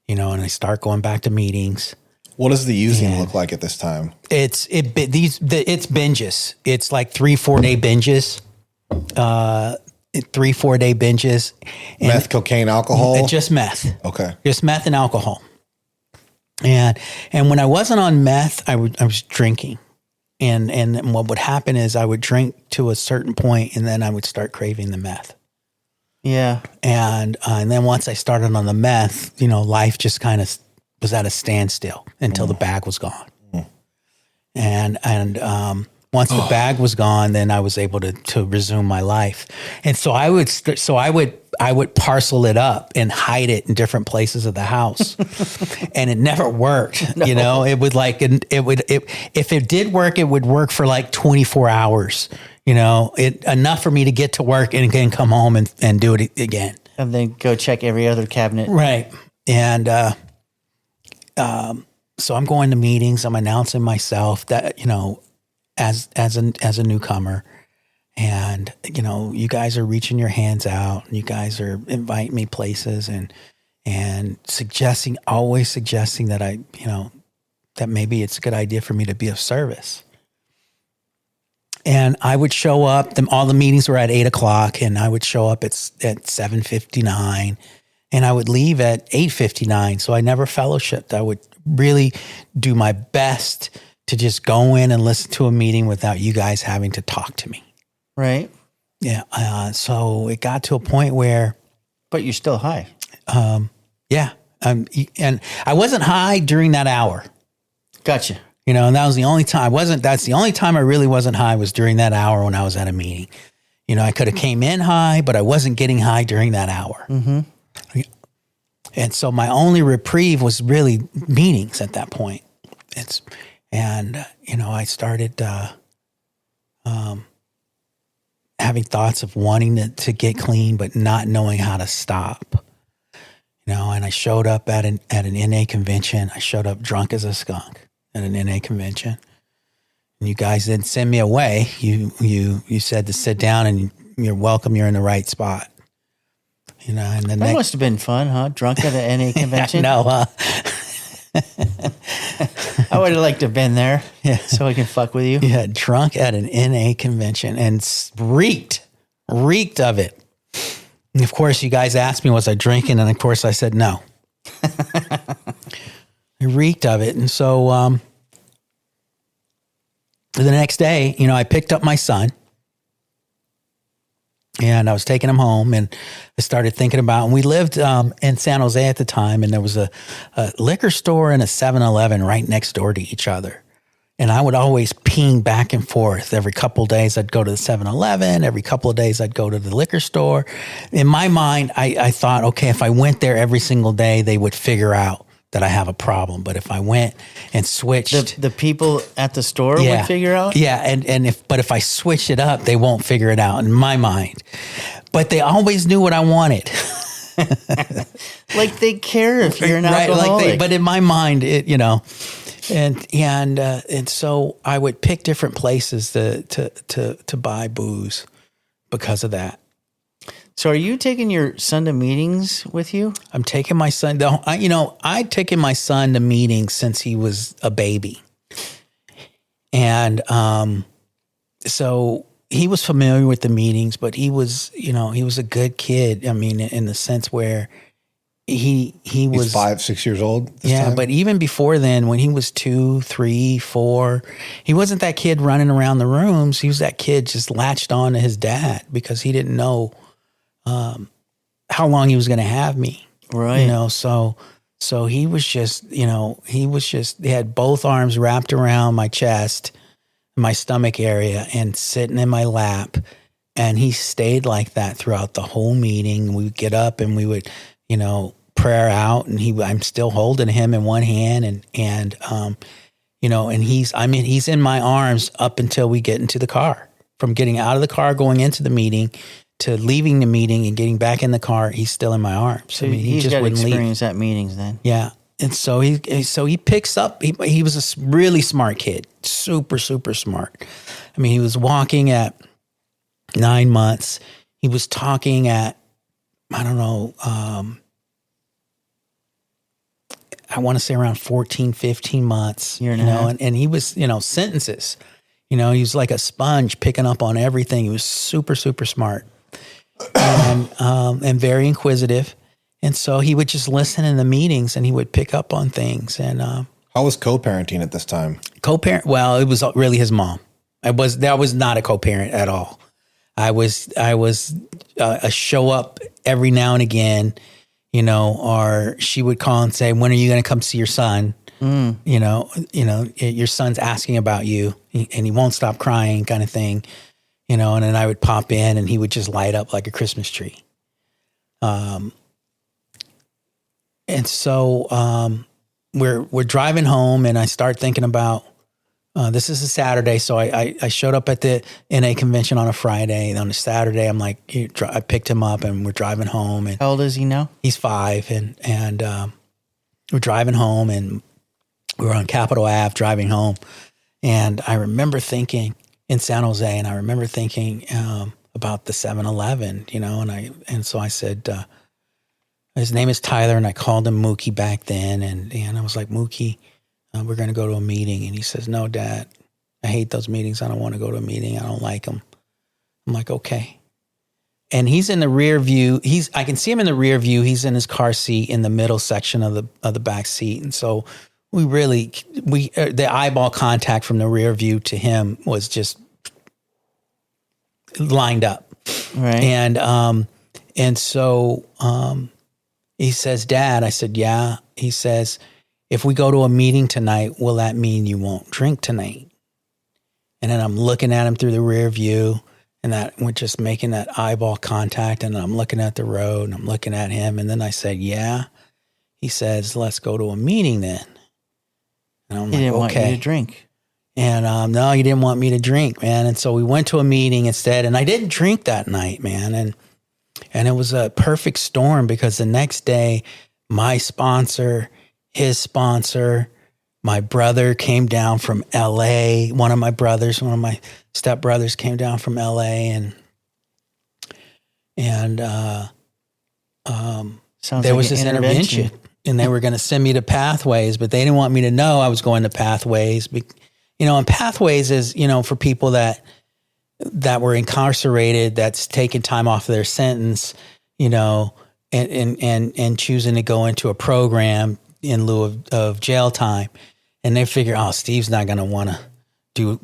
And I start going back to meetings. What does the using look like at this time? It's binges. It's like 3-4 day binges. 3-4 day binges. And Meth, cocaine, alcohol? just meth. Okay. Just meth and alcohol. And when I wasn't on meth, I was drinking. And what would happen is I would drink to a certain point, and then I would start craving the meth. Yeah. And then once I started on the meth, life just kind of was at a standstill until the bag was gone. And once the bag was gone, then I was able to resume my life. And so I would parcel it up and hide it in different places of the house. And it never worked. No. It would if it did work, it would work for like 24 hours, enough for me to get to work and then come home and do it again. And then go check every other cabinet. Right. And, so I'm going to meetings, I'm announcing myself that, as a newcomer, and you guys are reaching your hands out, and you guys are inviting me places, and always suggesting that that maybe it's a good idea for me to be of service. And I would show up. All the meetings were at 8:00, and I would show up at 7:59, and I would leave at 8:59. So I never fellowshipped. I would really do my best to just go in and listen to a meeting without you guys having to talk to me. Right. Yeah. So it got to a point where, But you're still high. yeah. And I wasn't high during that hour. Gotcha. You know, and that was the only time that's the only time I really wasn't high was during that hour when I was at a meeting. You know, I could have came in high, but I wasn't getting high during that hour. Mm-hmm. And so my only reprieve was really meetings at that point. You know, I started having thoughts of wanting to get clean, but not knowing how to stop. You know, and I showed up at an NA convention. I showed up drunk as a skunk at an NA convention. And you guys didn't send me away. You said to sit down and you're welcome. You're in the right spot. You know, and the That must have been fun, huh? Drunk at an NA convention. No, I would have liked to have been there, so I can fuck with you. yeah, drunk at an NA convention and reeked of it. And of course, you guys asked me, was I drinking? And of course, I said no. It reeked of it, and so the next day, you know, I picked up my son. And I was taking him home, and I started thinking about, and we lived in San Jose at the time, and there was a liquor store and a 7-Eleven right next door to each other. And I would always ping back and forth. Every couple of days, I'd go to the 7-Eleven. Every couple of days, I'd go to the liquor store. In my mind, I thought, okay, if I went there every single day, they would figure out that I have a problem. But if I went and switched, The people at the store would figure out? Yeah, and if I switch it up, they won't figure it out in my mind. But they always knew what I wanted. Like they care if you're an Right, alcoholic. but in my mind, it, you know, and so I would pick different places to buy booze because of that. So are you taking your son to meetings with you? I'm taking my son. I'd taken my son to meetings since he was a baby, and so he was familiar with the meetings. But he was a good kid. I mean, in the sense where he was 5-6 years old. This yeah, time? but even before then, when he was 2, 3, 4, he wasn't that kid running around the rooms. He was that kid just latched on to his dad because he didn't know how long he was going to have me. Right. You know, so he was just, he had both arms wrapped around my chest, my stomach area, and sitting in my lap. And he stayed like that throughout the whole meeting. We would get up and we would, prayer out, and I'm still holding him in one hand, and he's in my arms up until we get into the car. From getting out of the car, going into the meeting, to leaving the meeting and getting back in the car, he's still in my arms. So he just wouldn't experience leave. at meetings then. Yeah. And so he picks up, he was a really smart kid, super, super smart. I mean, he was walking at 9 months. He was talking at, I don't know, I want to say around 14, 15 months, and he was, sentences, he was like a sponge picking up on everything. He was super, super smart and very inquisitive. And so he would just listen in the meetings and he would pick up on things. And how was co-parenting at this time? Co-parent, well, it was really his mom. I was not a co-parent at all. I was a show up every now and again, or she would call and say, "When are you going to come see your son?" Your son's asking about you and he won't stop crying, kind of thing, and then I would pop in and he would just light up like a Christmas tree. And so we're driving home, and I start thinking about this is a Saturday, so I showed up at the NA convention on a Friday. And on a Saturday, I'm like, I picked him up, and we're driving home. And how old is he now? He's 5, and we're driving home, and we were on Capitol Ave driving home. And I remember thinking in San Jose, and I remember thinking about the 7-Eleven, and so I said. His name is Tyler, and I called him Mookie back then. And I was like, Mookie, we're going to go to a meeting. And he says, "No, Dad, I hate those meetings. I don't want to go to a meeting. I don't like them." I'm like, okay. And he's in the rear view. I can see him in the rear view. He's in his car seat in the middle section of the back seat. And so the eyeball contact from the rear view to him was just lined up. Right. And so, he says, "Dad," I said, "Yeah." He says, if we go to a meeting tonight, will that mean you won't drink tonight? And then I'm looking at him through the rear view, and that we're just making that eyeball contact. And I'm looking at the road, and I'm looking at him. And then I said, yeah. He says, let's go to a meeting then. And I'm He didn't want you okay. to drink. And no, he didn't want me to drink, man. And so we went to a meeting instead. And I didn't drink that night, man. And it was a perfect storm because the next day, my sponsor, his sponsor, my brother came down from LA. One of my stepbrothers came down from LA, and Sounds there like was an this intervention, and they were going to send me to Pathways, but they didn't want me to know I was going to Pathways. And Pathways is, for people that were incarcerated, that's taking time off of their sentence, and choosing to go into a program in lieu of jail time. And they figure, oh, Steve's not going to want to do,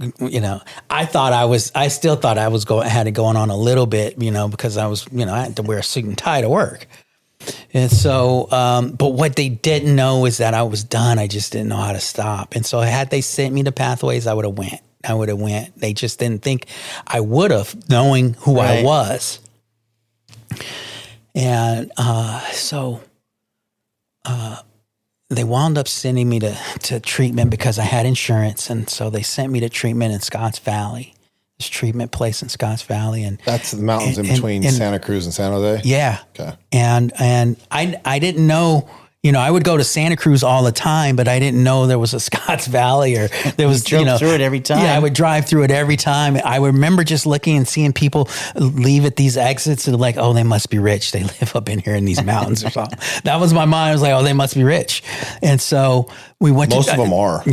I still thought I had it going on a little bit, because I was, I had to wear a suit and tie to work. And so, but what they didn't know is that I was done. I just didn't know how to stop. And so had they sent me to Pathways, I would have went. They just didn't think I would have, knowing who I was. And so they wound up sending me to treatment because I had insurance. And so they sent me to treatment in Scotts Valley, this treatment place in Scotts Valley. And that's the mountains in between Santa Cruz and San Jose? Yeah. Okay. And I didn't know, I would go to Santa Cruz all the time, but I didn't know there was a Scotts Valley or there was, through it every time. Yeah, I would drive through it every time. I remember just looking and seeing people leave at these exits and like, oh, they must be rich. They live up in here in these mountains or something. That was my mind. I was like, oh, they must be rich. And so we went Most of them are. At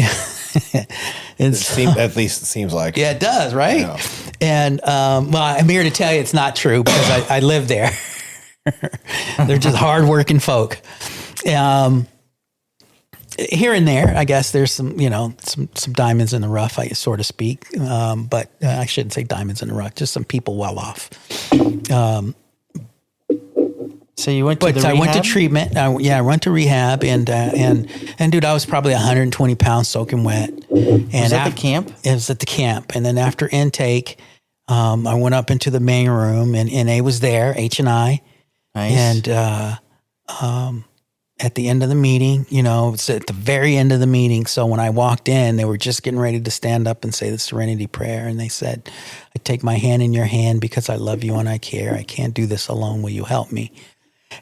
least it seems like. Yeah, it does, right? Yeah. And well, I'm here to tell you it's not true because I live there. They're just hardworking folk. Here and there, I guess there's some diamonds in the rough, so to speak. But I shouldn't say diamonds in the rough. Just some people well off. So you went to the rehab? I went to treatment. I went to rehab, and dude, I was probably 120 pounds soaking wet. And was that the camp? It was at the camp, and then after intake, I went up into the main room, and A was there, H&I, Nice. and at the end of the meeting, it's at the very end of the meeting. So when I walked in, they were just getting ready to stand up and say the Serenity Prayer, and they said, "I take my hand in your hand because I love you and I care. I can't do this alone. Will you help me?"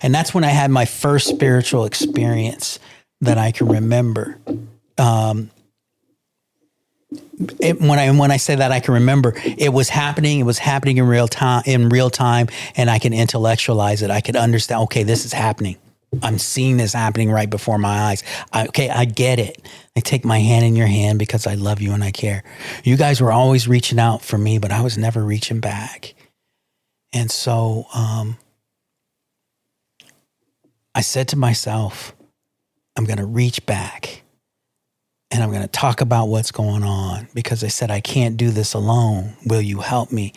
And that's when I had my first spiritual experience that I can remember. When I say that I can remember, it was happening. It was happening in real time, and I can intellectualize it. I could understand. Okay, this is happening. I'm seeing this happening right before my eyes. I get it. I take my hand in your hand because I love you and I care. You guys were always reaching out for me, but I was never reaching back. And so, I said to myself, I'm going to reach back and I'm going to talk about what's going on because I said, I can't do this alone. Will you help me?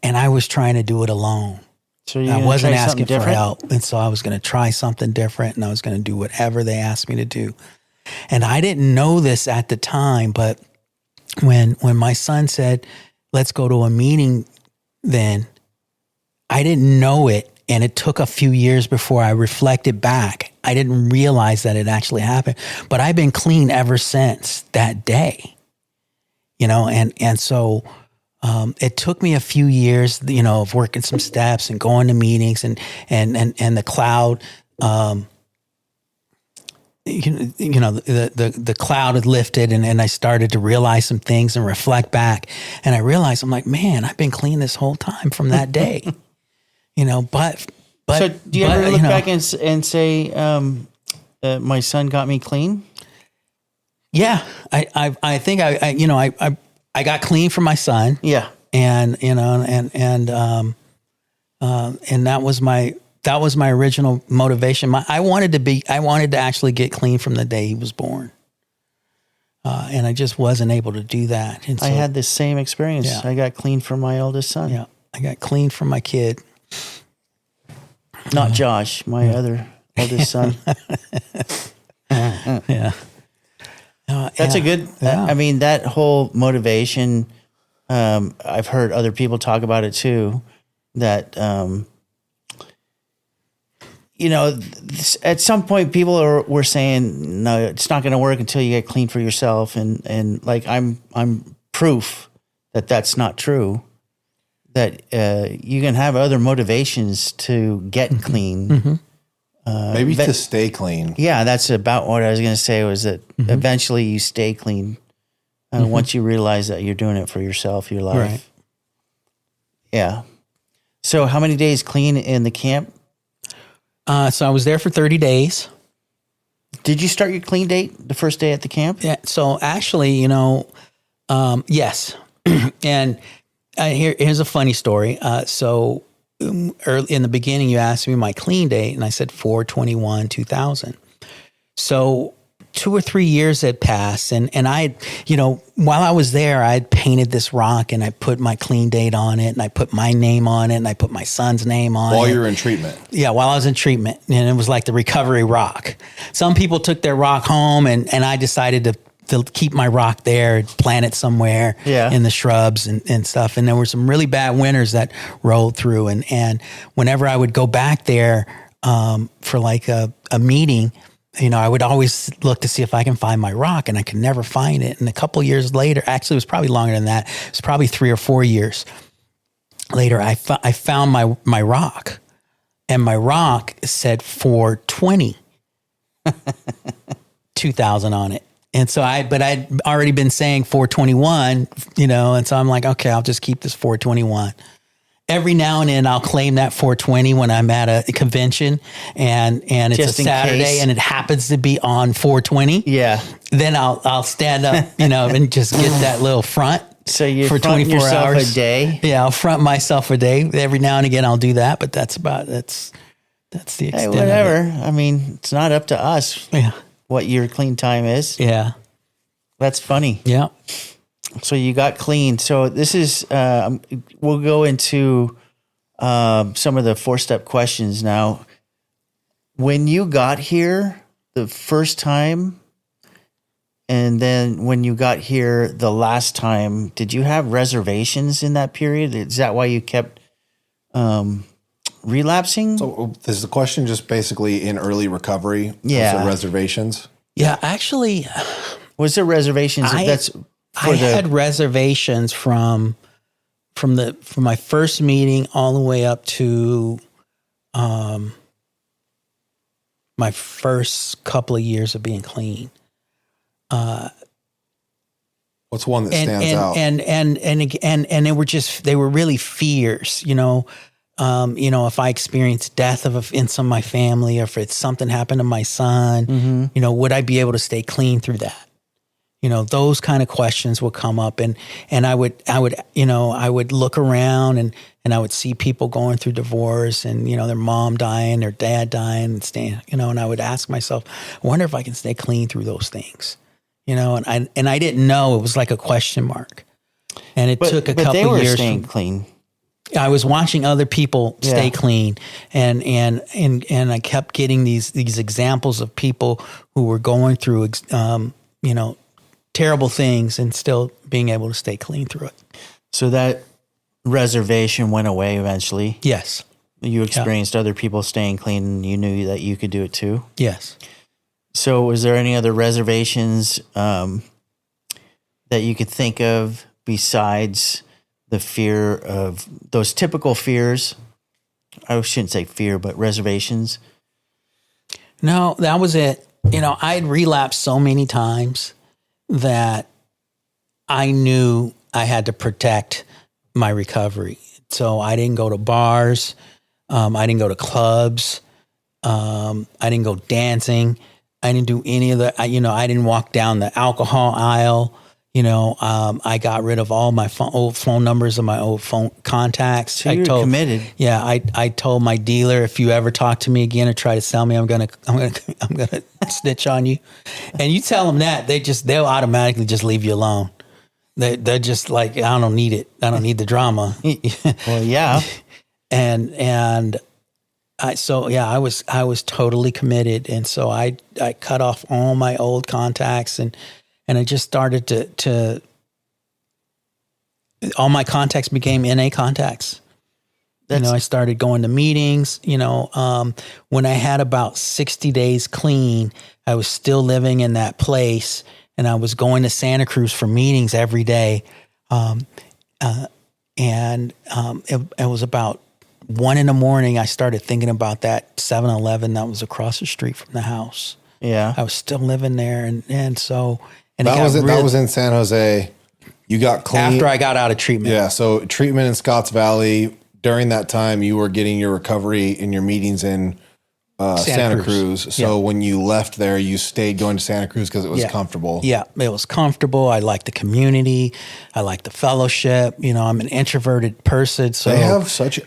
And I was trying to do it alone. So I wasn't asking for help. And so I was going to try something different and I was going to do whatever they asked me to do. And I didn't know this at the time, but when my son said, let's go to a meeting then, I didn't know it. And it took a few years before I reflected back. I didn't realize that it actually happened, but I've been clean ever since that day, and so it took me a few years, of working some steps and going to meetings and the cloud, the cloud had lifted and I started to realize some things and reflect back. And I realized, I'm like, man, I've been clean this whole time from that day. But so do you ever look back and say, my son got me clean? Yeah, I think I got clean from my son. Yeah, and that was my original motivation. I wanted to actually get clean from the day he was born. And I just wasn't able to do that. And so, I had the same experience. Yeah. I got clean from my oldest son. Yeah, I got clean from my kid. Not Josh, my other oldest son. Yeah. That's a good, Yeah. I mean, that whole motivation, I've heard other people talk about it too, that, at some point people were saying, no, it's not going to work until you get clean for yourself. And like, I'm proof that that's not true, that you can have other motivations to get clean. Maybe to stay clean. Yeah, that's about what I was going to say, was that eventually you stay clean once you realize that you're doing it for yourself, your life. Right. Yeah. So how many days clean in the camp? So I was there for 30 days. Did you start your clean date the first day at the camp? Yeah. So actually, yes. And here's a funny story. So early in the beginning, you asked me my clean date, and I said 4/21/2000. So 2 or 3 years had passed, and I, while I was there, I had painted this rock, and I put my clean date on it, and I put my name on it, and I put my son's name on it. While you were in treatment. Yeah, while I was in treatment, and it was like the recovery rock. Some people took their rock home, and I decided to keep my rock there, plant it somewhere in the shrubs and stuff. And there were some really bad winters that rolled through. And whenever I would go back there for like a meeting, I would always look to see if I can find my rock, and I could never find it. And a couple years later, actually it was probably longer than that. It was probably 3 or 4 years later, I found my rock, and my rock said 4/20/2000 on it. And so I'd already been saying 4/21, and so I'm like, okay, I'll just keep this 4/21. Every now and then I'll claim that 4/20 when I'm at a convention and it's Just a in Saturday case. and it happens to be on 4/20. Yeah. Then I'll stand up, and just get that little front. So you're for fronting 24 yourself hours a day? Yeah, I'll front myself a day. Every now and again I'll do that, but that's the extent Hey, of whatever. it. I mean, it's not up to us Yeah. what your clean time is. Yeah. That's funny. Yeah. So you got clean. So this is, we'll go into some of the 4-step questions now. When you got here the first time, and then when you got here the last time, did you have reservations in that period? Is that why you kept relapsing? So is the question just basically in early recovery? Yeah. Was there reservations? Yeah, actually, Was there reservations? I had reservations from my first meeting all the way up to my first couple of years of being clean. What's one that stands out? And they were really fears, if I experienced death in some of my family, or if something happened to my son, would I be able to stay clean through that? Those kind of questions would come up, and I would look around and I would see people going through divorce, and their mom dying, their dad dying, and staying, and I would ask myself, I wonder if I can stay clean through those things, and I didn't know. It was like a question mark, and it took a couple they were years. Staying clean. I was watching other people stay clean, and I kept getting these examples of people who were going through, terrible things and still being able to stay clean through it. So that reservation went away eventually. Yes. You experienced other people staying clean, and you knew that you could do it too. Yes. So was there any other reservations that you could think of besides the fear of those typical fears? I shouldn't say fear, but reservations. No, that was it. I'd relapsed so many times that I knew I had to protect my recovery. So I didn't go to bars. I didn't go to clubs. I didn't go dancing. I didn't do any of the, I didn't walk down the alcohol aisle. I got rid of all my old phone numbers and my old phone contacts. So you're committed. Yeah, I told my dealer, if you ever talk to me again or try to sell me, I'm gonna snitch on you. And you tell them that, they'll automatically just leave you alone. They're just like, I don't need it. I don't need the drama. Well, yeah. And I was totally committed, and so I cut off all my old contacts, and I just started to all my contacts became NA contacts. I started going to meetings. When I had about 60 days clean, I was still living in that place, and I was going to Santa Cruz for meetings every day. It was about 1 a.m. I started thinking about that 7-Eleven that was across the street from the house. Yeah. I was still living there. And so, that was in San Jose. You got clean after I got out of treatment. Yeah. So treatment in Scotts Valley. During that time, you were getting your recovery in your meetings in Santa Cruz. So when you left there, you stayed going to Santa Cruz because it was comfortable. Yeah, it was comfortable. I liked the community. I liked the fellowship. I'm an introverted person. So they have such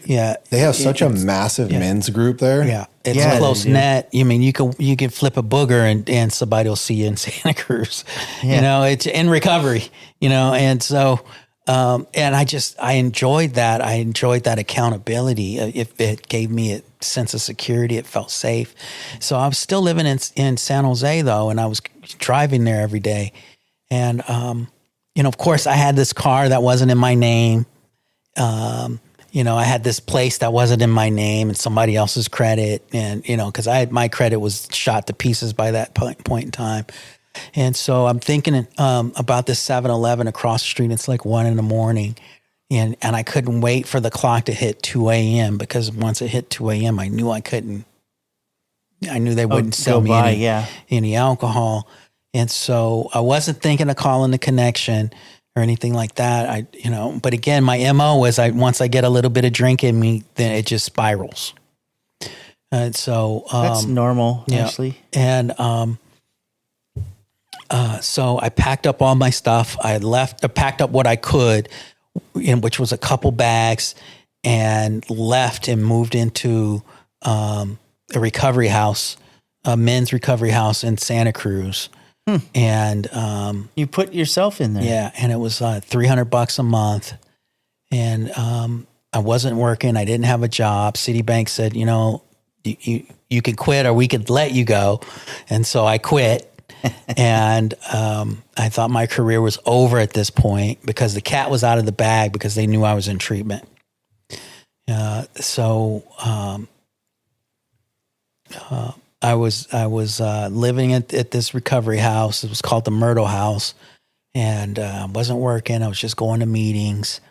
a massive men's group there. Yeah, it's close net. You mean you can flip a booger and somebody will see you in Santa Cruz. Yeah. It's in recovery. And so. And I enjoyed that. I enjoyed that accountability. It gave me a sense of security. It felt safe. So I was still living in San Jose though, and I was driving there every day. And, of course I had this car that wasn't in my name. I had this place that wasn't in my name and somebody else's credit. And, cause my credit was shot to pieces by that point in time. And so I'm thinking about this 7-Eleven across the street. It's like 1 a.m. And I couldn't wait for the clock to hit 2 a.m. because once it hit 2 a.m., I knew they wouldn't sell me any alcohol. And so I wasn't thinking of calling the connection or anything like that. But again, my MO was once I get a little bit of drink in me, then it just spirals. And so that's normal, actually. And so I packed up all my stuff. I packed up what I could, which was a couple bags, and left and moved into a recovery house, a men's recovery house in Santa Cruz. And you put yourself in there. Yeah, and it was $300 a month. And I wasn't working. I didn't have a job. Citibank said, you can quit or we could let you go. And so I quit. And I thought my career was over at this point because the cat was out of the bag because they knew I was in treatment. I was living at this recovery house. It was called the Myrtle House, and wasn't working. I was just going to meetings,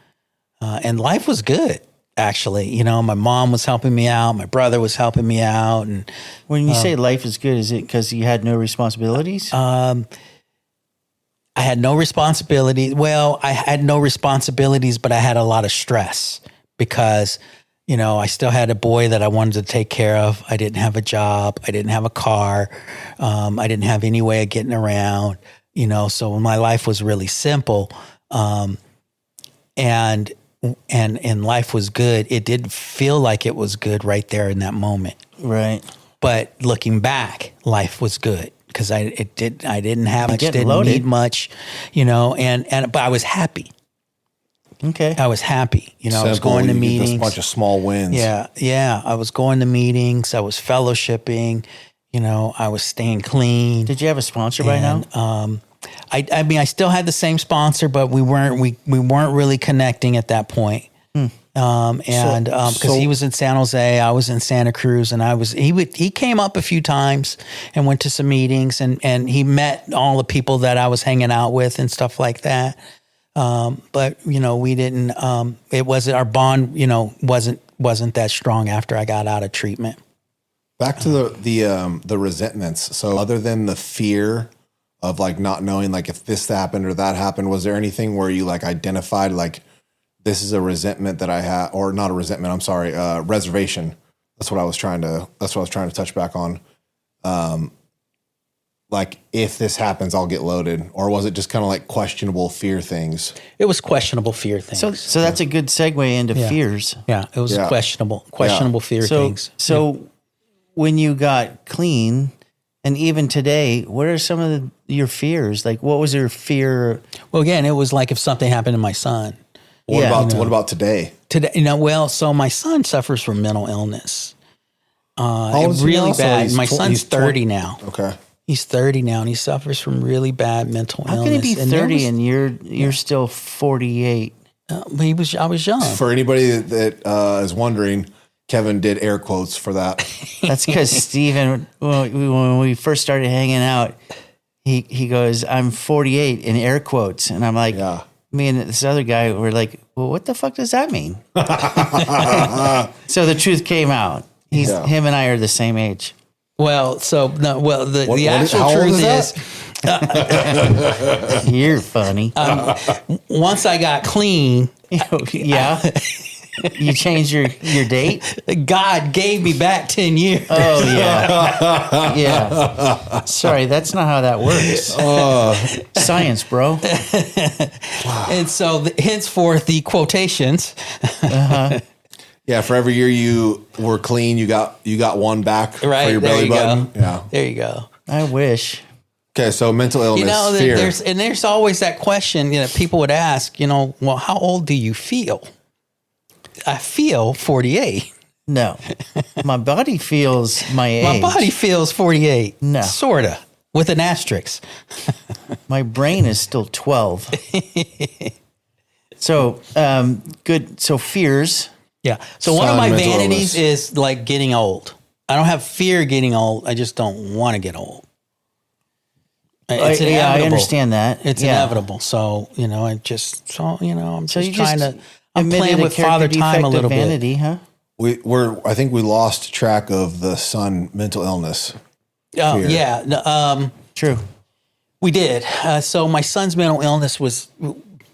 and life was good. Actually, my mom was helping me out. My brother was helping me out. And when you say life is good, is it because you had no responsibilities? I had no responsibility. Well, I had no responsibilities, but I had a lot of stress because, I still had a boy that I wanted to take care of. I didn't have a job. I didn't have a car. I didn't have any way of getting around, so my life was really simple. And life was good. It didn't feel like it was good right there in that moment. Right. But looking back, life was good because I didn't have much, didn't loaded. need much, but I was happy. Okay. I was happy. I was going to meetings. A bunch of small wins. Yeah. I was going to meetings. I was fellowshipping. I was staying clean. Did you have a sponsor by now? I mean, I still had the same sponsor, but we weren't really connecting at that point. Because he was in San Jose, I was in Santa Cruz, and he came up a few times and went to some meetings, and he met all the people that I was hanging out with and stuff like that. But we didn't. It wasn't our bond. Wasn't that strong after I got out of treatment. Back to the resentments. So other than the fear of not knowing if this happened or that happened, was there anything where you identified this is a resentment that I have, or not a resentment? I'm sorry, reservation. That's what I was trying to touch back on. If this happens, I'll get loaded, or was it just kind of questionable fear things? It was questionable fear things. So that's a good segue into fears. Yeah, it was questionable fear things. So when you got clean, and even today, what are some of your fears? What was your fear? Well, again, it was if something happened to my son. What about today? Today, so my son suffers from mental illness. old is he Really now? So bad. he's My tw- son's he's 30 now. Okay. He's 30 now, and he suffers from really bad mental illness. How can he be And there 30 was- and you're still 48? but I was young. For anybody that is wondering, Kevin did air quotes for that. That's because Steven, when we first started hanging out, he goes, I'm 48 in air quotes. And I'm like, Yeah. me and this other guy were like, well, what the fuck does that mean? So the truth came out. Yeah. Him and I are the same age. Well, the actual how old truth is is, You're funny. once I got clean, Yeah. You changed your date? God gave me back 10 years. Oh, yeah. Yeah. Sorry, that's not how that works. Science, bro. And so henceforth the quotations. Yeah, for every year you were clean, you got one back Right, for your there belly you button. go. Yeah. There you go. I wish. Okay, so mental illness, You know, fear. there's always that question, people would ask, well, how old do you feel? I feel 48. No. My body feels my age. My body feels 48. No. Sorta. With an asterisk. My brain is still 12. So, good. So, fears. Yeah. So one of my mental vanities illness. is like getting old. I don't have fear of getting old. I just don't want to get old. It's inevitable. Yeah, I understand that. It's Yeah. inevitable. So, I'm just you trying just to, I'm admitted playing a with character father time defect a of little bit. vanity, huh? I think we lost track of the son mental illness. Oh, Fear. yeah. True. We did. So my son's mental illness was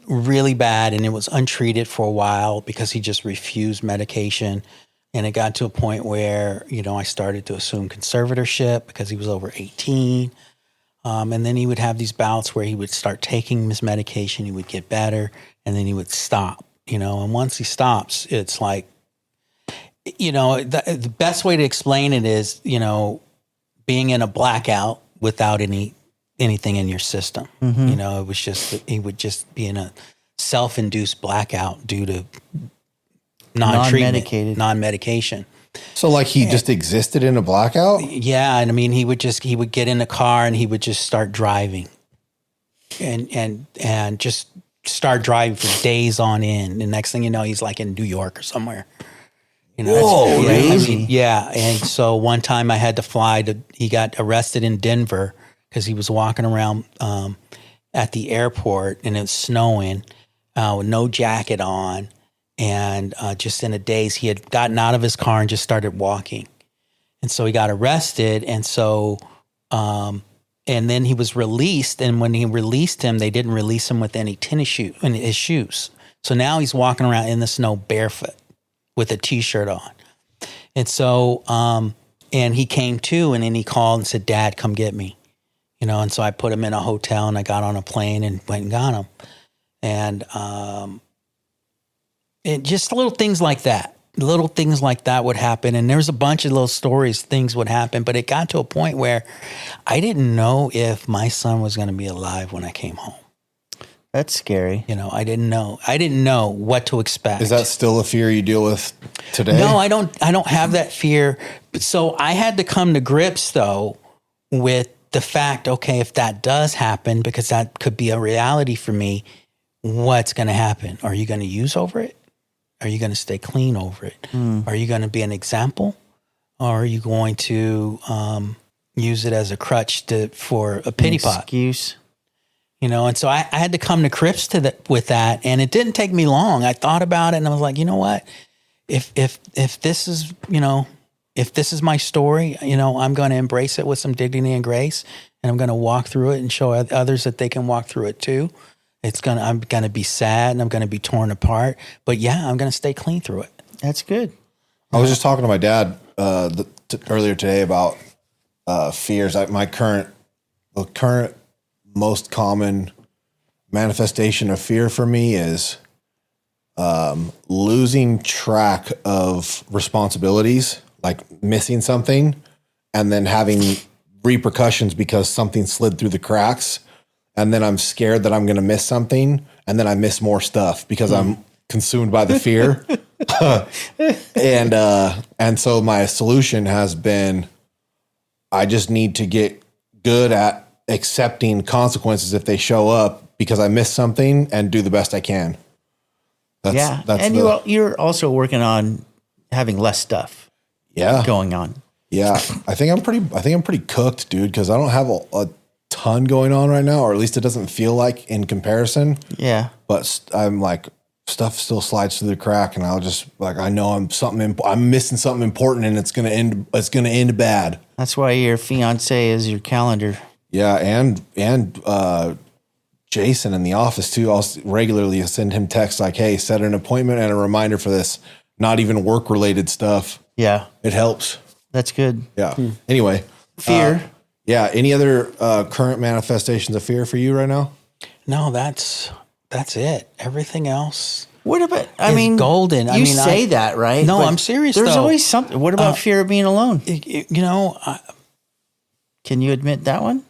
really bad, and it was untreated for a while because he just refused medication. And it got to a point where, I started to assume conservatorship because he was over 18. And then he would have these bouts where he would start taking his medication, he would get better, and then he would stop, and once he stops, it's like, the best way to explain it is, being in a blackout without anything in your system. It was just, he would just be in a self-induced blackout due to Non-medicated. non-medication. So like he just existed in a blackout? Yeah, and I mean, he would get in the car and he would just start driving, and just start driving for days on end. The next thing you know, he's like in New York or somewhere. Whoa, yeah, crazy. Yeah, and so one time I had to fly to. He got arrested in Denver because he was walking around at the airport and it was snowing with no jacket on. And just in a daze, he had gotten out of his car and just started walking. And so he got arrested. And so, and then he was released. And when he released him, they didn't release him with any tennis shoes in his shoes. So now he's walking around in the snow barefoot with a T-shirt on. And so, and he came to, and then he called and said, "Dad, come get me." And so I put him in a hotel and I got on a plane and went and got him. And just little things like that. Little things like that would happen. And there's a bunch of little stories, things would happen. But it got to a point where I didn't know if my son was going to be alive when I came home. That's scary. I didn't know. I didn't know what to expect. Is that still a fear you deal with today? No, I don't have that fear. So I had to come to grips, though, with the fact, okay, if that does happen, because that could be a reality for me, what's going to happen? Are you going to use over it? Are you going to stay clean over it? Are you going to be an example? Or are you going to use it as a crutch for a pity pot? Excuse. And so I had to come to grips with that. And it didn't take me long. I thought about it and I was like, you know what? If this is, if this is my story, I'm going to embrace it with some dignity and grace. And I'm going to walk through it and show others that they can walk through it too. I'm going to be sad and I'm going to be torn apart, but yeah, I'm going to stay clean through it. That's good. I was just talking to my dad earlier today about fears. The current most common manifestation of fear for me is losing track of responsibilities, like missing something and then having repercussions because something slid through the cracks. And then I'm scared that I'm going to miss something. And then I miss more stuff because I'm consumed by the fear. And so my solution has been, I just need to get good at accepting consequences if they show up because I missed something and do the best I can. And you're also working on having less stuff going on. Yeah. I think I'm pretty cooked, dude, because I don't have a ton going on right now, or at least it doesn't feel like in comparison. Yeah. But I'm like, stuff still slides through the crack, and I'll just like, I know I'm missing something important, and it's gonna end bad. That's why your fiance is your calendar. Yeah, and Jason in the office too. I'll regularly send him texts like, "Hey, set an appointment and a reminder for this." Not even work related stuff. Yeah, it helps. That's good. Yeah. Anyway, fear. Yeah. Any other current manifestations of fear for you right now? No, that's it. Everything else. What about? Golden. You say that, right? No, but I'm serious. There's though. always something. What about fear of being alone? Can you admit that one?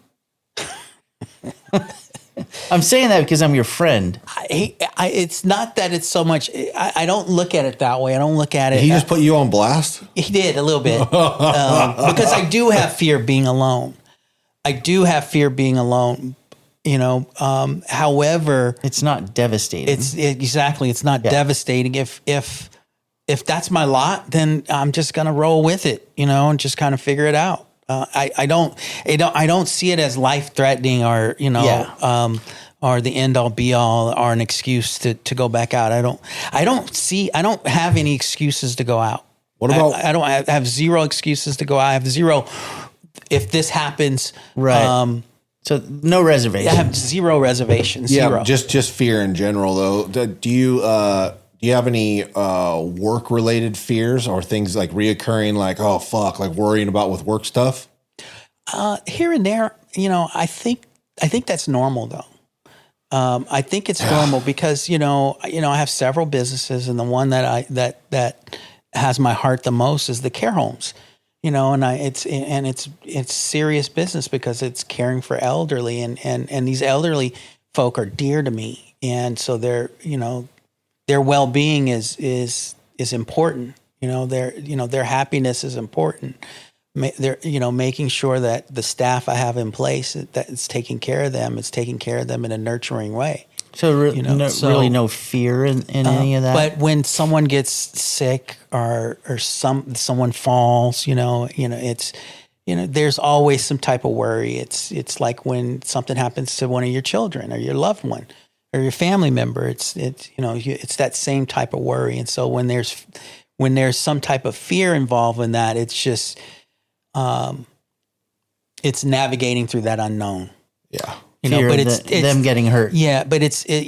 I'm saying that because I'm your friend. It's not that it's so much. I don't look at it that way. I don't look at it. He just put you on blast? He did a little bit because I do have fear of being alone. However, it's not devastating. It's not devastating. If that's my lot, then I'm just gonna roll with it, and just kind of figure it out. I don't see it as life threatening or or the end all be all or an excuse to go back out. I don't have any excuses to go out. What about? I have zero excuses to go out. I have zero. If this happens, right. So no reservations. I have zero reservations. Yeah, zero. just fear in general though. Do you have any work related fears or things like reoccurring, like, oh fuck, like worrying about with work stuff? Here and there, I think that's normal though. I think it's normal because I have several businesses, and the one that has my heart the most is the care homes. And it's serious business because it's caring for elderly, and these elderly folk are dear to me, and so their well-being is important. Their happiness is important. They're making sure that the staff I have in place that is taking care of them, is taking care of them in a nurturing way. So, really no fear in any of that. But when someone gets sick or someone falls, it's there's always some type of worry. It's like when something happens to one of your children or your loved one or your family member. It's that same type of worry. And so when there's some type of fear involved in that, it's just it's navigating through that unknown. Yeah. But it's them getting hurt. Yeah, but it's like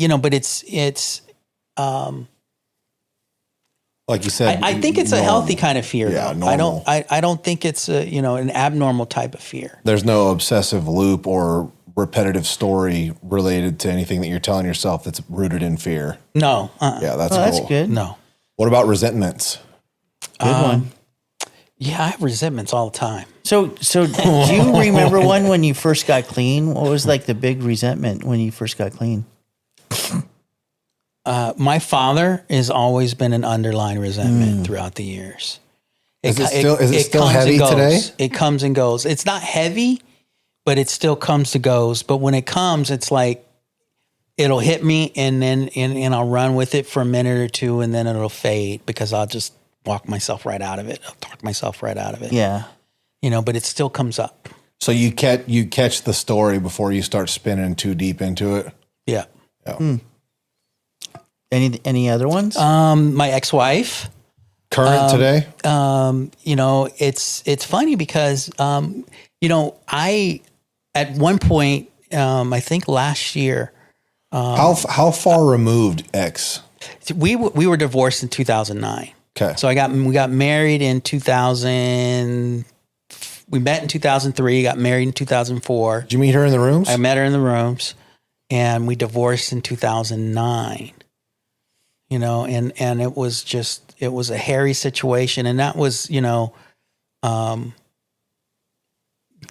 you said. I think it's normal. A healthy kind of fear. Yeah, though. normal. I don't think it's an abnormal type of fear. There's no obsessive loop or repetitive story related to anything that you're telling yourself that's rooted in fear. No. Yeah, that's cool. That's good. No. What about resentments? Good one. Yeah, I have resentments all the time. So do you remember one when you first got clean? What was like the big resentment when you first got clean? My father has always been an underlying resentment throughout the years. Is it still heavy today? It comes and goes. It's not heavy, but it still comes and goes. But when it comes, it's like it'll hit me and then and I'll run with it for a minute or two, and then it'll fade because I'll just walk myself right out of it. I'll talk myself right out of it. Yeah. But it still comes up. So you catch the story before you start spinning too deep into it. Yeah. Any other ones? My ex-wife. Current today? It's funny because I at one point I think last year. How far removed ex? We were divorced in 2009. Okay. So we got married in 2000. We met in 2003. Got married in 2004. Did you meet her in the rooms? I met her in the rooms, and we divorced in 2009. And it was a hairy situation, and that was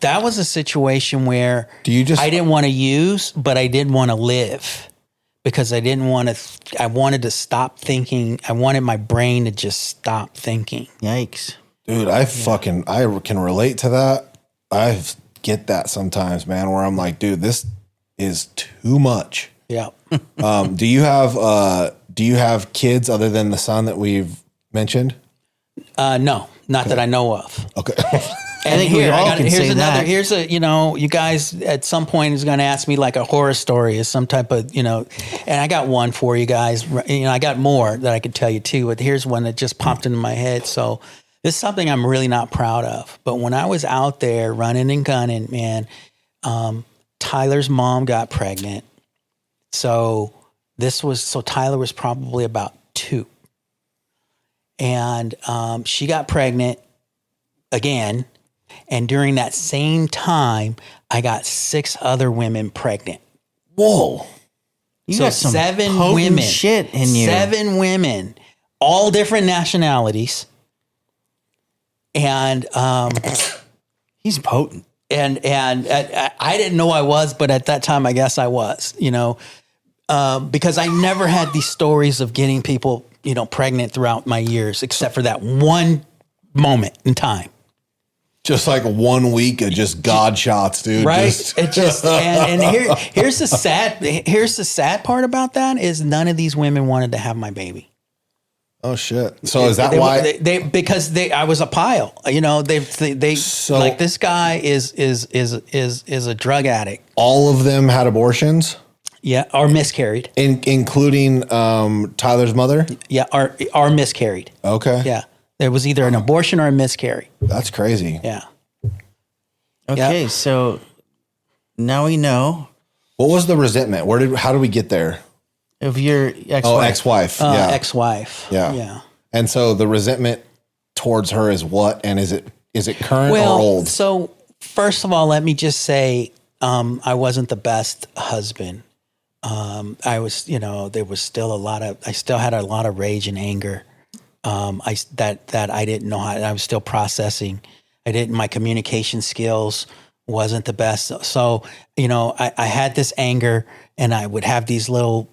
that was a situation where I didn't want to use, but I did want to live. because I didn't want to, I wanted to stop thinking. I wanted my brain to just stop thinking. Yikes. Dude, I can relate to that. I get that sometimes, man, where I'm like, dude, this is too much. Yeah. Do you have kids other than the son that we've mentioned? No, not that I know of. Okay. I think we all can say that. Here's a, you guys at some point is going to ask me like a horror story is some type of, and I got one for you guys. I got more that I could tell you too, but here's one that just popped into my head. So this is something I'm really not proud of. But when I was out there running and gunning, man, Tyler's mom got pregnant. So Tyler was probably about 2. And she got pregnant again. And during that same time, I got 6 other women pregnant. Whoa. You So got some 7 potent women. shit in you. 7 women, all different nationalities. And He's potent. and I didn't know I was, but at that time, I guess I was, because I never had these stories of getting people, pregnant throughout my years, except for that one moment in time. Just like 1 week of just God shots, dude. Right. Here's the sad part about that is none of these women wanted to have my baby. Oh shit. So is that why? Because I was a pile, they So- like this guy is a drug addict. All of them had abortions, Yeah. Or miscarried. including Tyler's mother? Yeah. Or miscarried. Okay. Yeah. There was either an abortion or a miscarry. That's crazy. Yeah. Okay, Yeah. so now we know What was the resentment? How did we get there? of your ex-wife. Oh, ex-wife. Yeah. Ex-wife. Yeah. Yeah. And so the resentment towards her is what? And is it current or old? So first of all, let me just say, I wasn't the best husband. I was, there was still I still had a lot of rage and anger. That I didn't know how, I was still processing. My communication skills wasn't the best. So, I had this anger and I would have these little,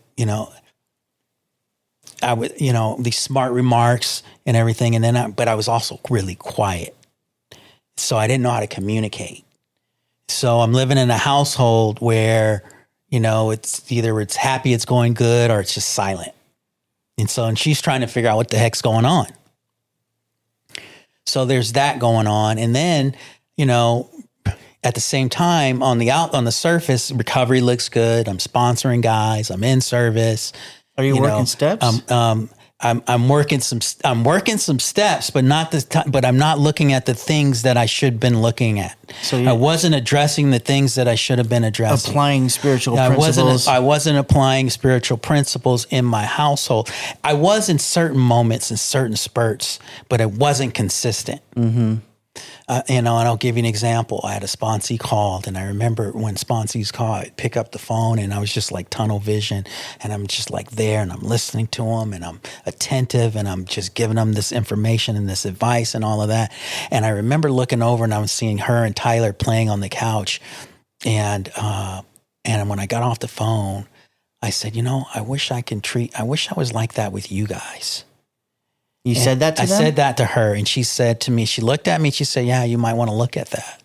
these smart remarks and everything. And then but I was also really quiet. So I didn't know how to communicate. So I'm living in a household where, it's either it's happy, it's going good, or it's just silent. And she's trying to figure out what the heck's going on. So there's that going on. And then, at the same time on the surface, recovery looks good. I'm sponsoring guys. I'm in service. Are you working steps? I'm working some steps, but but I'm not looking at the things that I should have been looking at. So I wasn't addressing the things that I should have been addressing. Applying spiritual principles. I wasn't applying spiritual principles in my household. I was in certain moments and certain spurts, but it wasn't consistent. Mm-hmm. And I'll give you an example. I had a sponsee called, and I remember when sponsees call, I'd pick up the phone, and I was just like tunnel vision, and I'm just like there, and I'm listening to them, and I'm attentive, and I'm just giving them this information and this advice and all of that. And I remember looking over, and I was seeing her and Tyler playing on the couch, and when I got off the phone, I said, I wish I was like that with you guys. You said that to them? I said that to her, and she said to me, she looked at me, she said, yeah, you might want to look at that.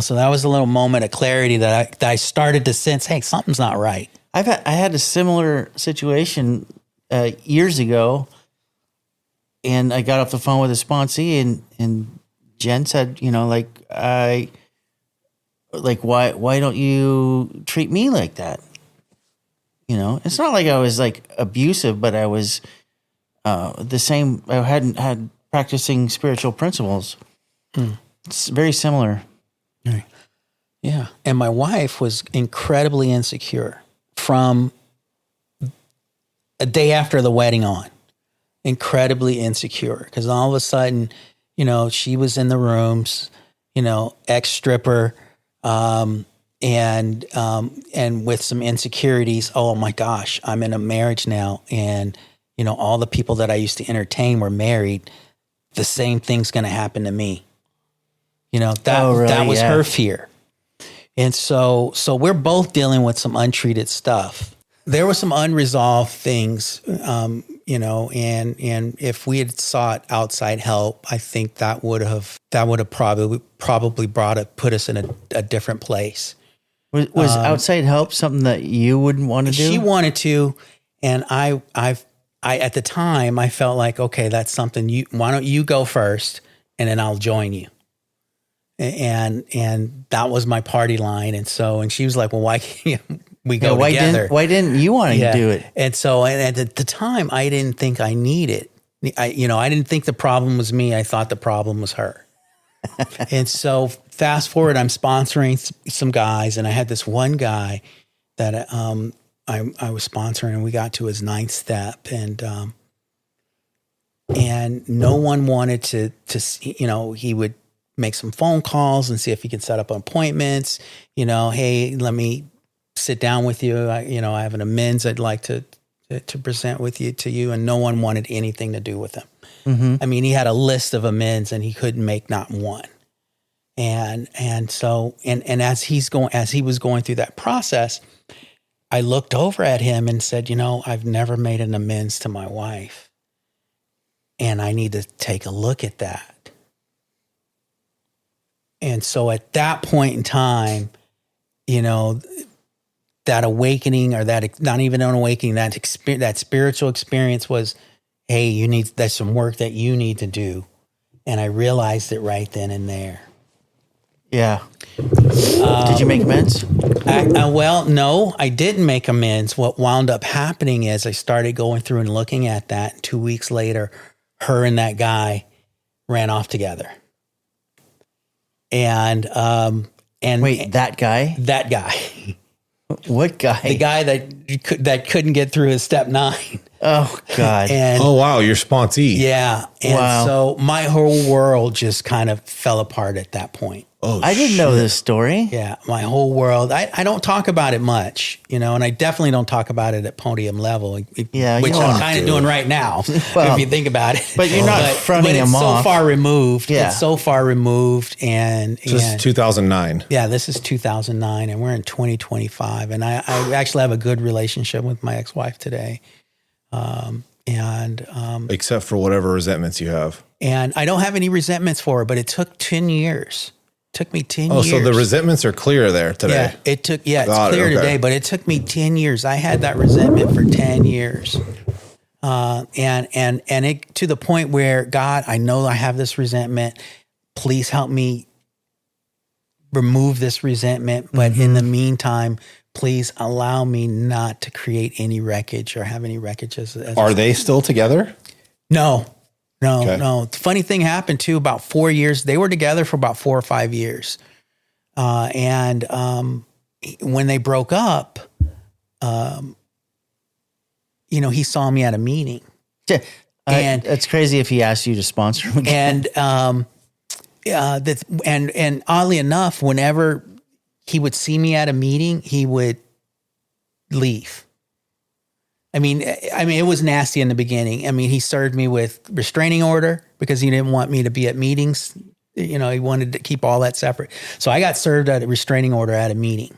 So that was a little moment of clarity that I started to sense, hey, something's not right. I had a similar situation years ago, and I got off the phone with a sponsee, and Jen said, why don't you treat me like that? It's not like I was like abusive, but I was the same. I hadn't had practicing spiritual principles. It's very similar. Yeah. And my wife was incredibly insecure from a day after the wedding on. Incredibly insecure because all of a sudden, she was in the rooms, ex-stripper, and with some insecurities. Oh my gosh, I'm in a marriage now, and all the people that I used to entertain were married. The same thing's going to happen to me. That was her fear. And so we're both dealing with some untreated stuff. there were some unresolved things, you know, and if we had sought outside help, I think that would have probably put us in a different place. Was outside help something that you wouldn't want to do? She wanted to, and I at the time I felt like, okay, that's something why don't you go first and then I'll join you. And that was my party line. And she was like, well, why can't we go together? Why didn't you want to do it? And so, and at the time I didn't think I needed it. I didn't think the problem was me. I thought the problem was her. And so fast forward, I'm sponsoring some guys, and I had this one guy that I was sponsoring, and we got to his 9th step, and no one wanted to he would make some phone calls and see if he could set up appointments. Hey, let me sit down with you. I have an amends I'd like to present to you, and no one wanted anything to do with him. Mm-hmm. I mean, he had a list of amends and he couldn't make not one. And so as he was going through that process, I looked over at him and said, I've never made an amends to my wife, and I need to take a look at that. And so at that point in time, that awakening, or that not even an awakening, that spiritual experience was, hey, there's some work that you need to do. And I realized it right then and there. Yeah. Did you make amends? Well, no, I didn't make amends. What wound up happening is I started going through and looking at that. 2 weeks later, her and that guy ran off together. And wait, that guy? That guy. What guy? The guy that couldn't get through his step 9. Oh God. Oh wow, your sponsee. Yeah. And so my whole world just kind of fell apart at that point. Oh, I didn't know this story. Yeah, my whole world. I don't talk about it much, and I definitely don't talk about it at podium level, which I'm kind of doing right now, if you think about it. But you're not fronting him off. It's so far removed. Yeah. It's so far removed. And this is 2009. Yeah, this is 2009, and we're in 2025. And I actually have a good relationship with my ex-wife today. Except for whatever resentments you have. And I don't have any resentments for her, but it took 10 years. Took me 10 years. Oh, so the resentments are clear there today. Yeah, it's clear today, but it took me 10 years. I had that resentment for 10 years. And it to the point where, God, I know I have this resentment. Please help me remove this resentment. But in the meantime, please allow me not to create any wreckage or have any wreckage. Are they still together? No. The funny thing happened too, about 4 years. They were together for about 4 or 5 years. And when they broke up, he saw me at a meeting. And it's crazy if he asked you to sponsor him again. And oddly enough, whenever he would see me at a meeting, he would leave. I mean, it was nasty in the beginning. I mean, he served me with restraining order because he didn't want me to be at meetings. He wanted to keep all that separate. So I got served a restraining order at a meeting.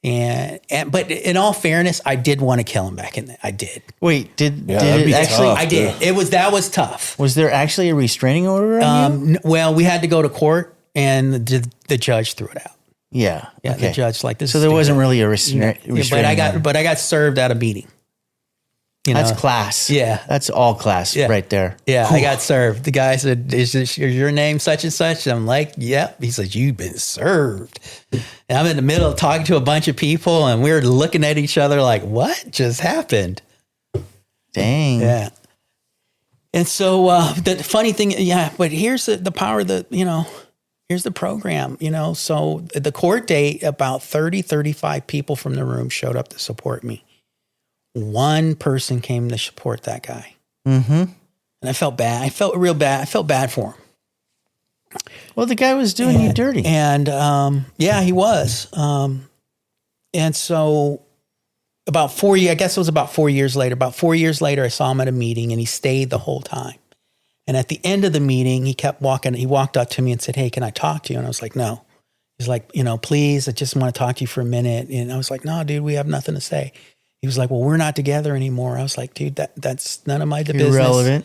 But in all fairness, I did want to kill him back in there. I did. Wait, did it actually? Tough, I did. That was tough. Was there actually a restraining order on you? Well, we had to go to court, and the judge threw it out. Yeah. Okay. The judge like this. So there wasn't really a restraining order. But I got served at a meeting. That's class. Yeah. That's all class right there. Yeah, I got served. The guy said, is your name such and such? I'm like, yep. He said, you've been served. And I'm in the middle of talking to a bunch of people, and we're looking at each other like, what just happened? Dang. Yeah. And so the funny thing, but here's the power of here's the program, So the court date, about 35 people from the room showed up to support me. One person came to support that guy. Mm-hmm. And I felt bad. I felt real bad. I felt bad for him. Well, the guy was doing you dirty. And he was. And so about 4 years, I guess it was about 4 years later. About 4 years later, I saw him at a meeting, and he stayed the whole time. And at the end of the meeting, he kept walking. He walked up to me and said, hey, can I talk to you? And I was like, no. He's like, please, I just want to talk to you for a minute. And I was like, no, dude, we have nothing to say. He was like, well, we're not together anymore. I was like, dude, that's none of my business. Irrelevant.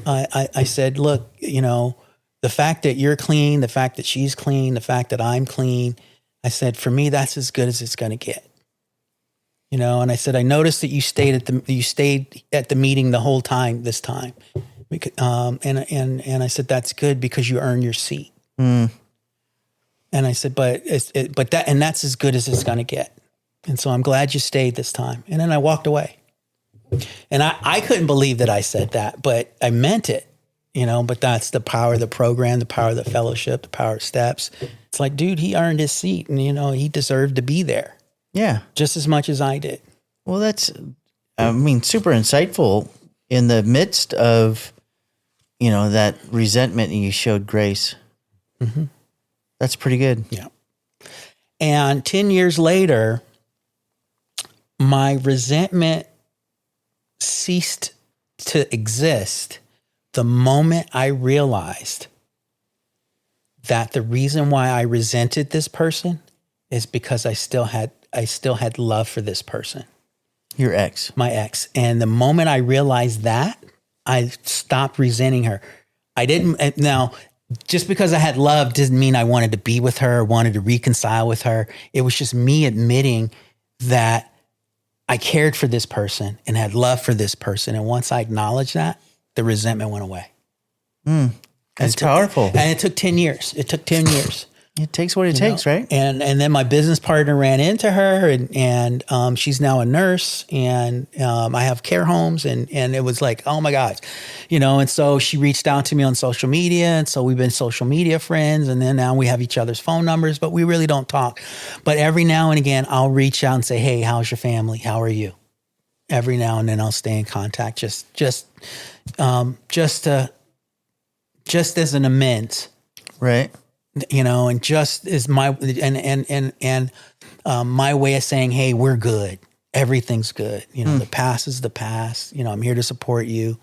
I said, look, the fact that you're clean, the fact that she's clean, the fact that I'm clean, I said, for me, that's as good as it's going to get. And I said, I noticed that you stayed at the meeting the whole time this time. And I said, that's good because you earned your seat. Mm. And I said, that's as good as it's going to get. And so I'm glad you stayed this time. And then I walked away. And I couldn't believe that I said that, but I meant it, but that's the power of the program, the power of the fellowship, the power of steps. It's like, dude, he earned his seat and, he deserved to be there. Yeah. Just as much as I did. Well, that's, super insightful in the midst of, that resentment, and you showed grace. Mm-hmm. That's pretty good. Yeah. And 10 years later, my resentment ceased to exist the moment I realized that the reason why I resented this person is because I still had love for this person. Your ex. My ex. And the moment I realized that, I stopped resenting her. I didn't, now, just because I had love didn't mean I wanted to be with her or wanted to reconcile with her. It was just me admitting that I cared for this person and had love for this person. And once I acknowledged that, the resentment went away. That's powerful. And it took 10 years. It took 10 years. It takes what it takes, right? And then my business partner ran into her, and she's now a nurse, and I have care homes, and it was like, oh my gosh, and so she reached out to me on social media, and so we've been social media friends, and then now we have each other's phone numbers, but we really don't talk. But every now and again, I'll reach out and say, hey, how's your family? How are you? Every now and then I'll stay in contact, just as an amends. Right. And just is my my way of saying, hey, we're good. Everything's good. The past is the past. I'm here to support you.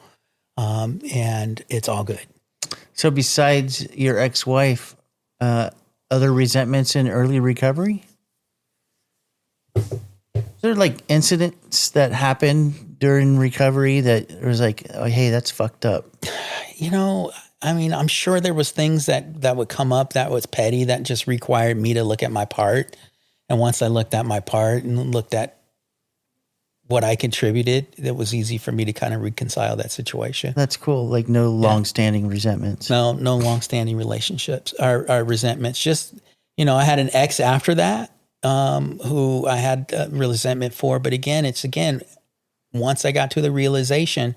And it's all good. So besides your ex-wife, other resentments in early recovery? Is there like incidents that happened during recovery that was like, oh, hey, that's fucked up? I'm sure there was things that would come up that was petty that just required me to look at my part. And once I looked at my part and looked at what I contributed, it was easy for me to kind of reconcile that situation. That's cool. Like no long-standing resentments. No long-standing relationships or resentments. Just, I had an ex after that who I had resentment for. But again, once I got to the realization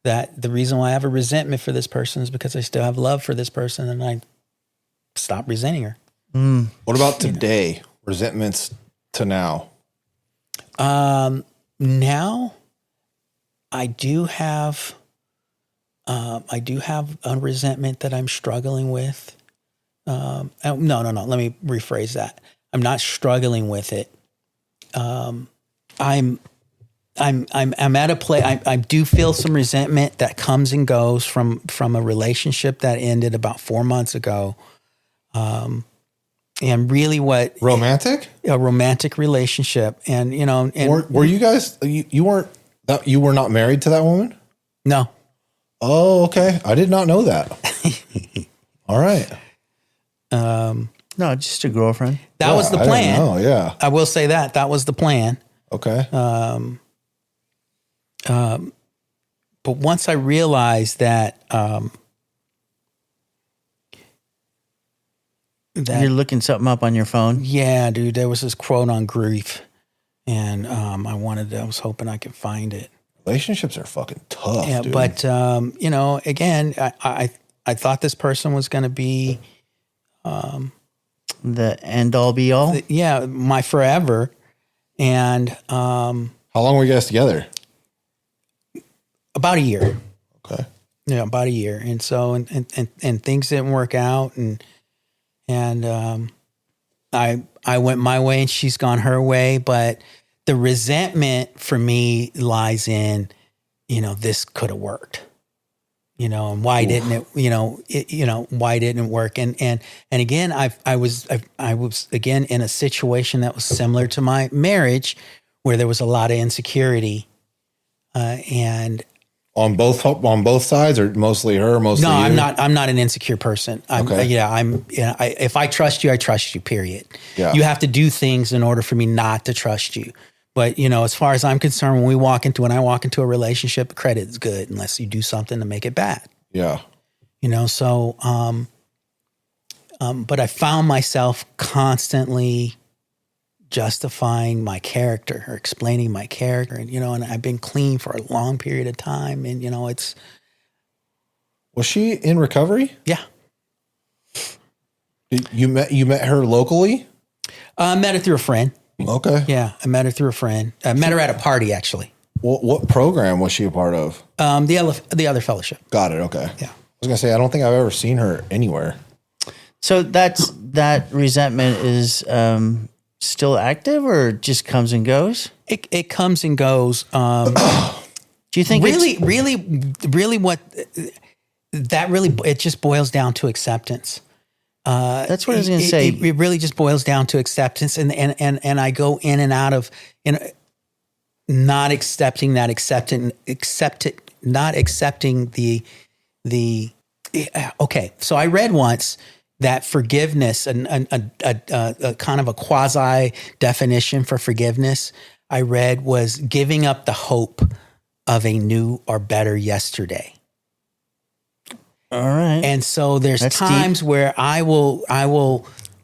that the reason why I have a resentment for this person is because I still have love for this person, and I stopped resenting her. What about today? Resentments to now? Now I do have a resentment that I'm struggling with. No. Let me rephrase that. I'm not struggling with it. I'm at a place. I do feel some resentment that comes and goes from a relationship that ended about 4 months ago. And really what Romantic? A romantic relationship. And, were you guys, you were not married to that woman? No. Oh, okay. I did not know that. All right. No, just a girlfriend. That was the plan. Oh, yeah. I will say that was the plan. Okay. But once I realized that You're looking something up on your phone? Yeah, dude, there was this quote on grief, and I was hoping I could find it. Relationships are fucking tough, Yeah, dude. but again, I thought this person was going to be The end all be all? my forever, and how long were you guys together? about a year. Okay. Yeah, about a year, and so and things didn't work out, and I went my way and she's gone her way, but the resentment for me lies in, this could have worked, and why didn't it, why didn't it work? And again, I was again in a situation that was similar to my marriage, where there was a lot of insecurity, and On both sides, or mostly her, mostly no, you? I'm not an insecure person. Okay. If I trust you, I trust you, period. Yeah. You have to do things in order for me not to trust you. But, as far as I'm concerned, when I walk into a relationship, credit is good unless you do something to make it bad. Yeah. So, but I found myself constantly justifying my character or explaining my character, and I've been clean for a long period of time, and it's Was she in recovery? yeah. You met her locally? I met her through a friend. Okay. Yeah, I met her through a friend. I met her at a party actually. What program was she a part of? The other fellowship. Got it. Okay. Yeah. I was gonna say I don't think I've ever seen her anywhere. So that resentment is still active, or just comes and goes? It comes and goes. Do you think really what that really, it just boils down to acceptance. that's what I was going to say? It really just boils down to acceptance, and I go in and out of not accepting that not accepting the okay. So I read once that forgiveness, a kind of a quasi definition for forgiveness I read was giving up the hope of a new or better yesterday. All right. And so there's That's times deep. where I will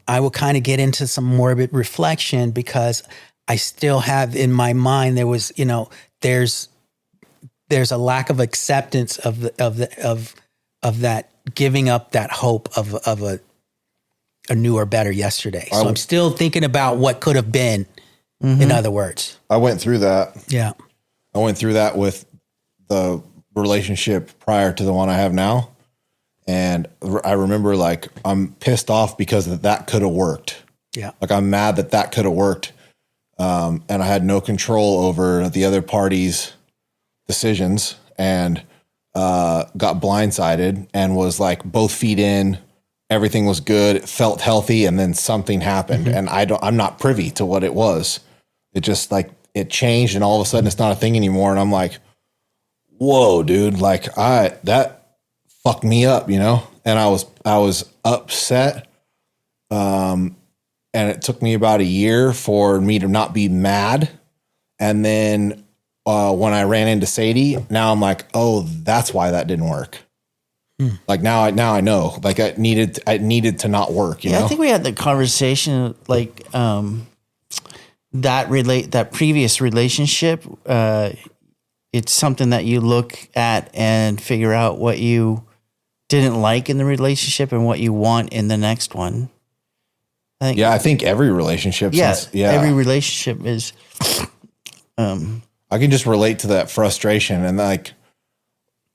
kind of get into some morbid reflection because I still have in my mind, there was, there's a lack of acceptance of that giving up that hope of a new or better yesterday. So I'm still thinking about what could have been, in other words. I went through that. Yeah. I went through that with the relationship prior to the one I have now. And I remember like, I'm pissed off because that could have worked. Yeah. Like I'm mad that could have worked. And I had no control over the other party's decisions and got blindsided and was like both feet in, everything was good, it felt healthy. And then something happened and I'm not privy to what it was. It just like, it changed and all of a sudden it's not a thing anymore. And I'm like, whoa, dude, like that fucked me up, and I was upset. And it took me about a year for me to not be mad. And then when I ran into Sadie, now I'm like, oh, that's why that didn't work. Like now I know, like I needed to not work. I think we had the conversation like that previous relationship. It's something that you look at and figure out what you didn't like in the relationship and what you want in the next one. I think every relationship. Yes. Every relationship is. I can just relate to that frustration and like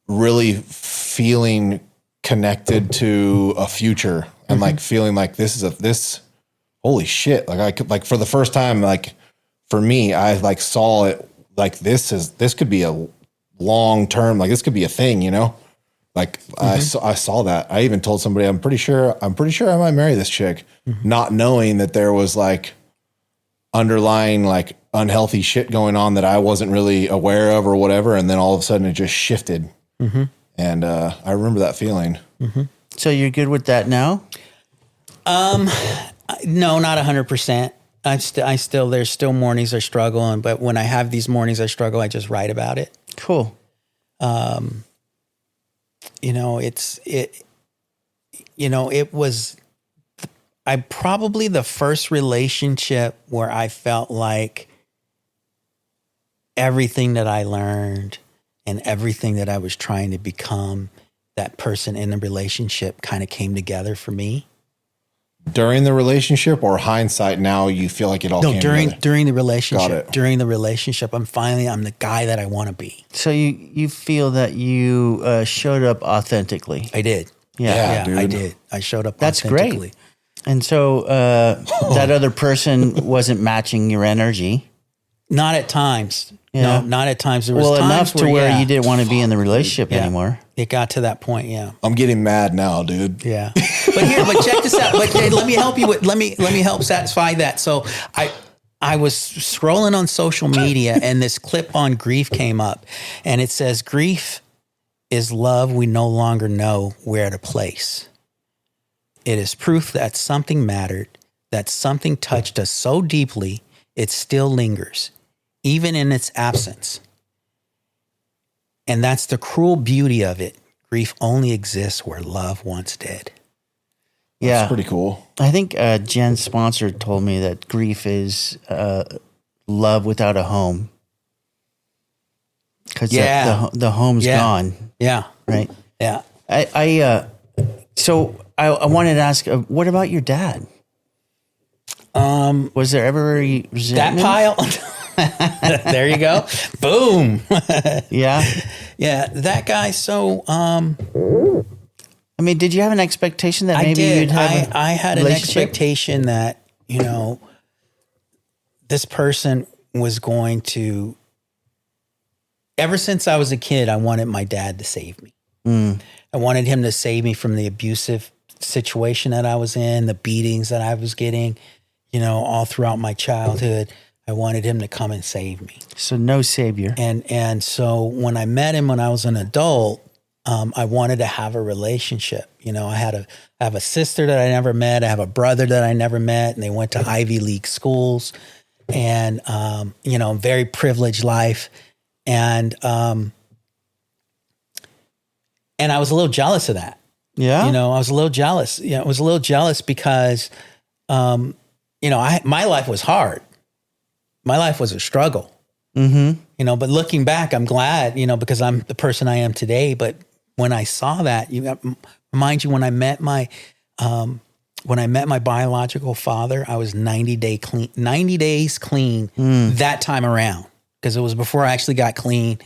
really feeling connected to a future and like feeling like this, holy shit. Like I could, like for the first time, like for me, I like saw it like this could be a long term, like this could be a thing, Like I saw that. I even told somebody, I'm pretty sure I might marry this chick, not knowing that there was like underlying like unhealthy shit going on that I wasn't really aware of or whatever. And then all of a sudden it just shifted. And I remember that feeling. So you're good with that now? No, not 100%. I still, there's still mornings I struggle. But when I have these mornings I struggle, I just write about it. Cool. It was probably the first relationship where I felt like everything that I learned and everything that I was trying to become, that person in the relationship kind of came together for me. During the relationship or hindsight now you feel like it all came together? During the relationship. Got it. During the relationship, I'm the guy that I want to be. So you feel that you showed up authentically. I did. Yeah, dude. I did. I showed up That's authentically. great. And so that other person wasn't matching your energy. Not at times. Yeah. No, not at times. There was times enough to where yeah, you didn't want to be in the relationship yeah. anymore. It got to that point, yeah. I'm getting mad now, dude. Yeah. But check this out. But let me help you with let me help satisfy that. So I was scrolling on social media and this clip on grief came up, and it says, "Grief is love we no longer know where to place. It is proof that something mattered, that something touched us so deeply, it still lingers, even in its absence. And that's the cruel beauty of it. Grief only exists where love once did." Yeah. That's pretty cool. I think Jen's sponsor told me that grief is love without a home. Because the home's gone, Yeah. right? Yeah. So I wanted to ask, what about your dad? Was there ever a That resentment? pile. There you go. Boom. Yeah. Yeah. That guy. So, I mean, did you have an expectation that I maybe did. you'd have I had an relationship? expectation that, this person was going to, ever since I was a kid, I wanted my dad to save me. I wanted him to save me from the abusive situation that I was in, the beatings that I was getting, all throughout my childhood. I wanted him to come and save me. So no savior. And so when I met him when I was an adult, I wanted to have a relationship. I have a sister that I never met. I have a brother that I never met, and they went to Ivy League schools, and very privileged life, and I was a little jealous of that. Yeah. I was a little jealous. I was a little jealous because, my life was hard. My life was a struggle. But looking back, I'm glad, because I'm the person I am today. But when I saw that, mind you, when I met my biological father, I was 90 days clean that time around, because it was before I actually got clean.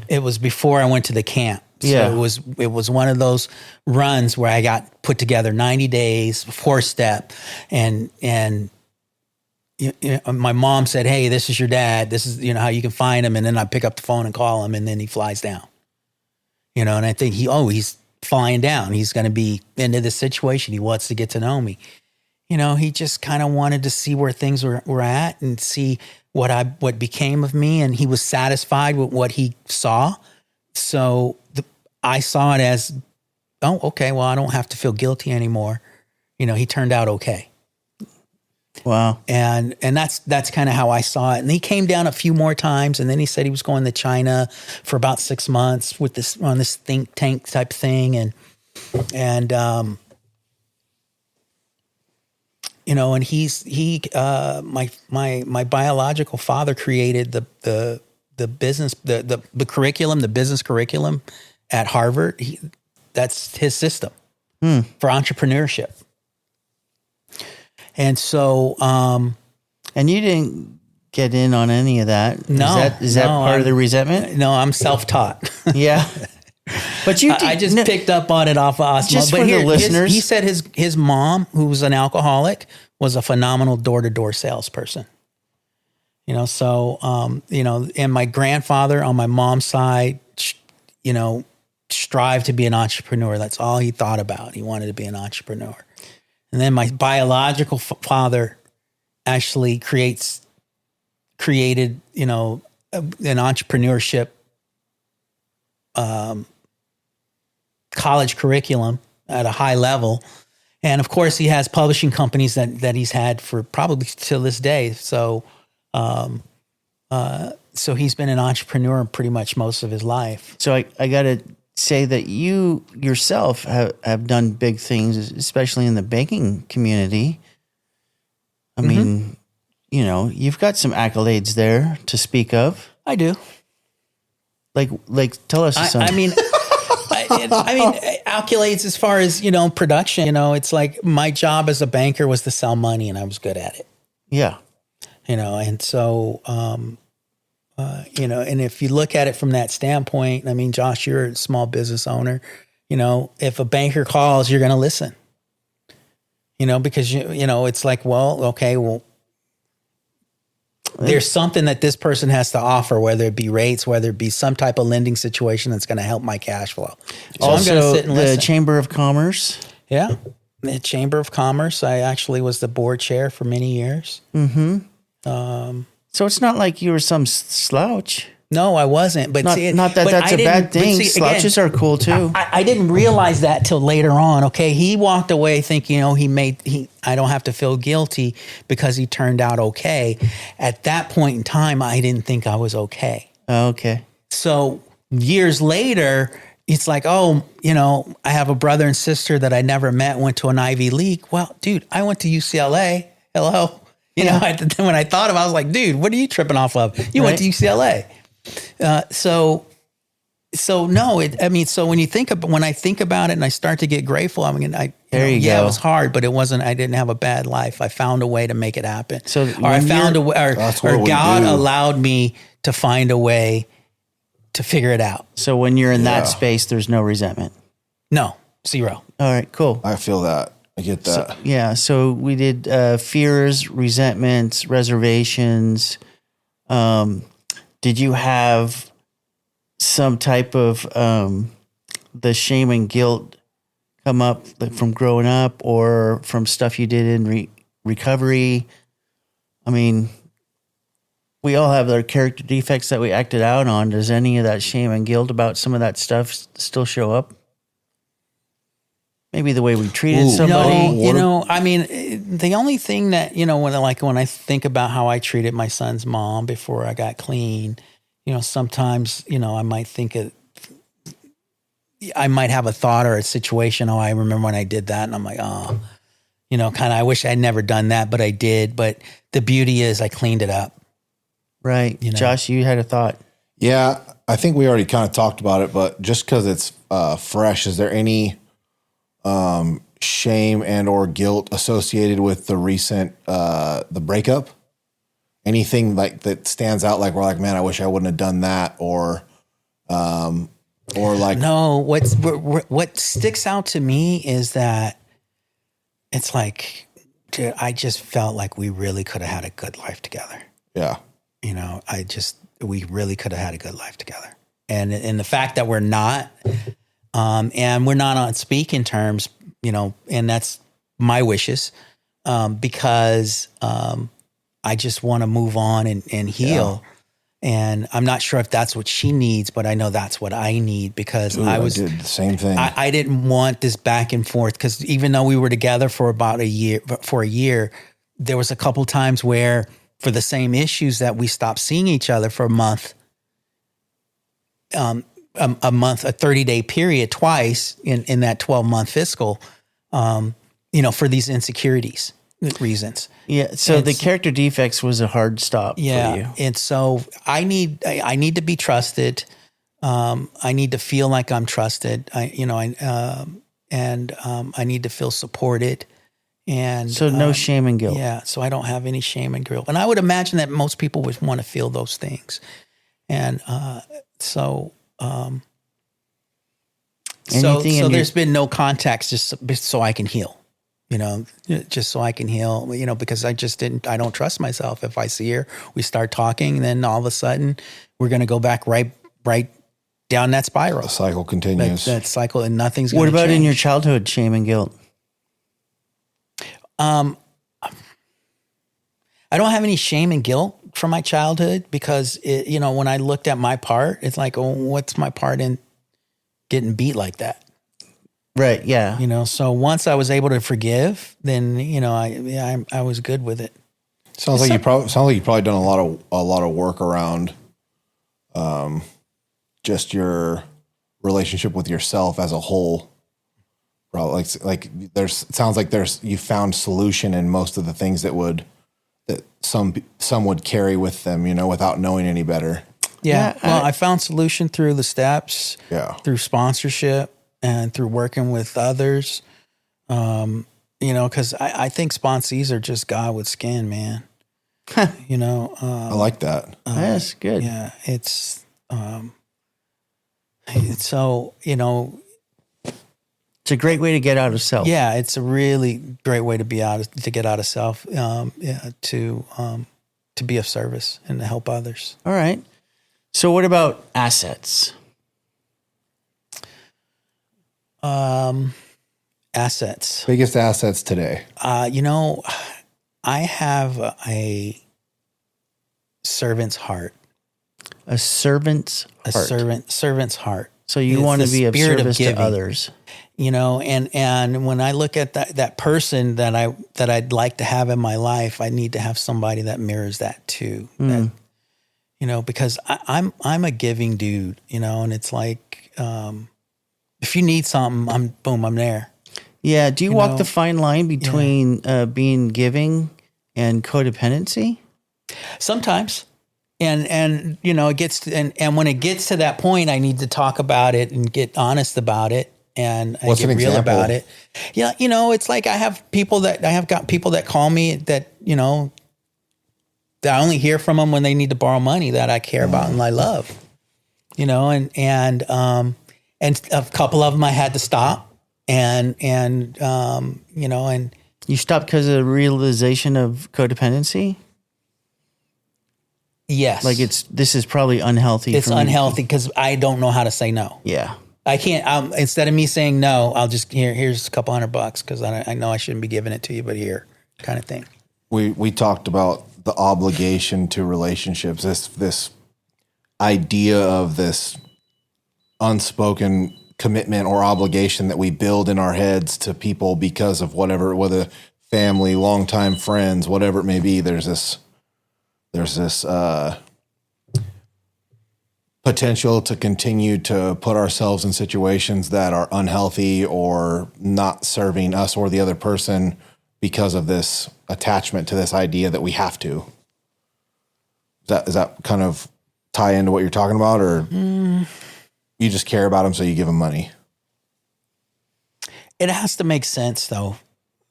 It was before I went to the camp. So it was one of those runs where I got put together 90 days, 4-step, and my mom said, "Hey, this is your dad. This is, how you can find him." And then I pick up the phone and call him, and then he flies down. And I think he's flying down. He's going to be into this situation. He wants to get to know me. He just kind of wanted to see where things were at and see what became of me. And he was satisfied with what he saw. So I saw it as, oh, okay, well, I don't have to feel guilty anymore. He turned out okay. Wow. And that's kind of how I saw it. And he came down a few more times, and then he said he was going to China for about 6 months on this think tank type thing. And my biological father created the business, the curriculum, the business curriculum at Harvard. That's his system for entrepreneurship. And so, and you didn't get in on any of that. No. Is that part of the resentment? No, I'm self-taught. Yeah. But you did. I just picked up on it off of Osmo. Just for the listeners. He said his mom, who was an alcoholic, was a phenomenal door-to-door salesperson. And my grandfather on my mom's side, strived to be an entrepreneur. That's all he thought about. He wanted to be an entrepreneur. And then my biological father actually created, an entrepreneurship college curriculum at a high level. And of course, he has publishing companies that he's had for probably till this day. So, so he's been an entrepreneur pretty much most of his life. So I got to say that you yourself have done big things, especially in the banking community. I mean, you've got some accolades there to speak of. I do. Like tell us something. I mean, accolades as far as, production, it's like my job as a banker was to sell money, and I was good at it. Yeah. And so, and if you look at it from that standpoint, I mean, Josh, you're a small business owner. If a banker calls, you're going to listen. Because it's like, well, okay, well, there's something that this person has to offer, whether it be rates, whether it be some type of lending situation that's going to help my cash flow. So Also, I'm going to sit and listen. The Chamber of Commerce. Yeah, the Chamber of Commerce. I actually was the board chair for many years. So it's not like you were some slouch. No, I wasn't. But Not, see, not that but that's I a bad didn't- but thing. see, Slouches again, are cool too. I didn't realize that till later on. Okay, he walked away thinking, I don't have to feel guilty because he turned out okay. At that point in time, I didn't think I was okay. Okay. So years later, it's like, I have a brother and sister that I never met, went to an Ivy League. Well, dude, I went to UCLA. Hello. When I thought of it, I was like, dude, what are you tripping off of? You went to UCLA. So no, so when I think about it and I start to get grateful, There you yeah, go. it was hard, but I didn't have a bad life. I found a way to make it happen. So or I when found a you're- way, That's or what we God do. allowed me to find a way to figure it out. So when you're in that Yeah. space, there's no resentment. No, zero. All right, cool. I feel that. I get that. Yeah. So we did fears, resentments, reservations. Did you have some type of the shame and guilt come up from growing up or from stuff you did in recovery? I mean, we all have our character defects that we acted out on. Does any of that shame and guilt about some of that stuff still show up? Maybe the way we treated Ooh. somebody. No, the only thing that, when I think about how I treated my son's mom before I got clean, sometimes, I might I might have a thought or a situation. Oh, I remember when I did that. And I'm like, kind of, I wish I'd never done that, but I did. But the beauty is I cleaned it up. Right. Josh, you had a thought. Yeah, I think we already kind of talked about it, but just because it's fresh, is there any shame and or guilt associated with the recent the breakup? Anything like that stands out? Like we're like, man, I wish I wouldn't have done that, or like No, what sticks out to me is that it's like, dude, I just felt like we really could have had a good life together. yeah, We really could have had a good life together. And the fact that we're not, and we're not on speaking terms, and that's my wishes, because I just want to move on and heal. Yeah. And I'm not sure if that's what she needs, but I know that's what I need because Ooh, I did the same thing. I didn't want this back and forth because even though we were together for about a year, there was a couple times where for the same issues that we stopped seeing each other for a month, a 30-day period twice in that 12-month fiscal, for these insecurities reasons. Yeah. So the character defects was a hard stop for you. And so I need to be trusted. I need to feel like I'm trusted. I need to feel supported. And So no shame and guilt. yeah, so I don't have any shame and guilt. And I would imagine that most people would want to feel those things. And so Anything in your- there's been no context just so I can heal. Just so I can heal, because I don't trust myself. If I see her, we start talking, then all of a sudden we're going to go back right down that spiral. the cycle continues. That cycle, and nothing's going What to about change. in your childhood, shame and guilt? I don't have any shame and guilt from my childhood because when I looked at my part, it's like, oh, what's my part in getting beat like that? Right. Yeah. So once I was able to forgive, then I was good with it. Sounds like you've probably done a lot of work around just your relationship with yourself as a whole. Probably it sounds like you found solution in most of the things that some would carry with them, without knowing any better. Yeah. Yeah, Well, I found solution through the steps, Yeah. through sponsorship, and through working with others. Because I think sponsees are just God with skin, man. I like that. That's good. Yeah, it's so It's a great way to get out of self. yeah, it's a really great way to get out of self, to be of service and to help others. All right. So what about assets? Assets. Biggest assets today. I have a servant's heart. A servant's A heart. servant's heart. So you It's want to the be of spirit of service to giving. others. You know, and when I look at that person that I'd like to have in my life, I need to have somebody that mirrors that too. That, you know, because I'm a giving dude, you know, and it's like if you need something, I'm there. Yeah. Do you You walk know, the fine line between being giving and codependency? Sometimes. And you know, it gets to, and when it gets to that point, I need to talk about it and get honest about it and What's get an real example? about it. Yeah, you know, it's like I have got people that call me that, you know, that I only hear from them when they need to borrow money that I care about and I love. You know, and a couple of them I had to stop and you know, and You stop because of the realization of codependency? yes. Like this is probably unhealthy it's for me. unhealthy because I don't know how to say no. Yeah. I can't. Instead of me saying no, I'll just here's a couple $100 because I know I shouldn't be giving it to you, but here, kind of thing. We talked about the obligation to relationships, this idea of this unspoken commitment or obligation that we build in our heads to people because of whatever, whether family, longtime friends, whatever it may be. There's this potential to continue to put ourselves in situations that are unhealthy or not serving us or the other person because of this attachment to this idea that we have to. Is that kind of tie into what you're talking about, or you just care about them so you give them money? It has to make sense though,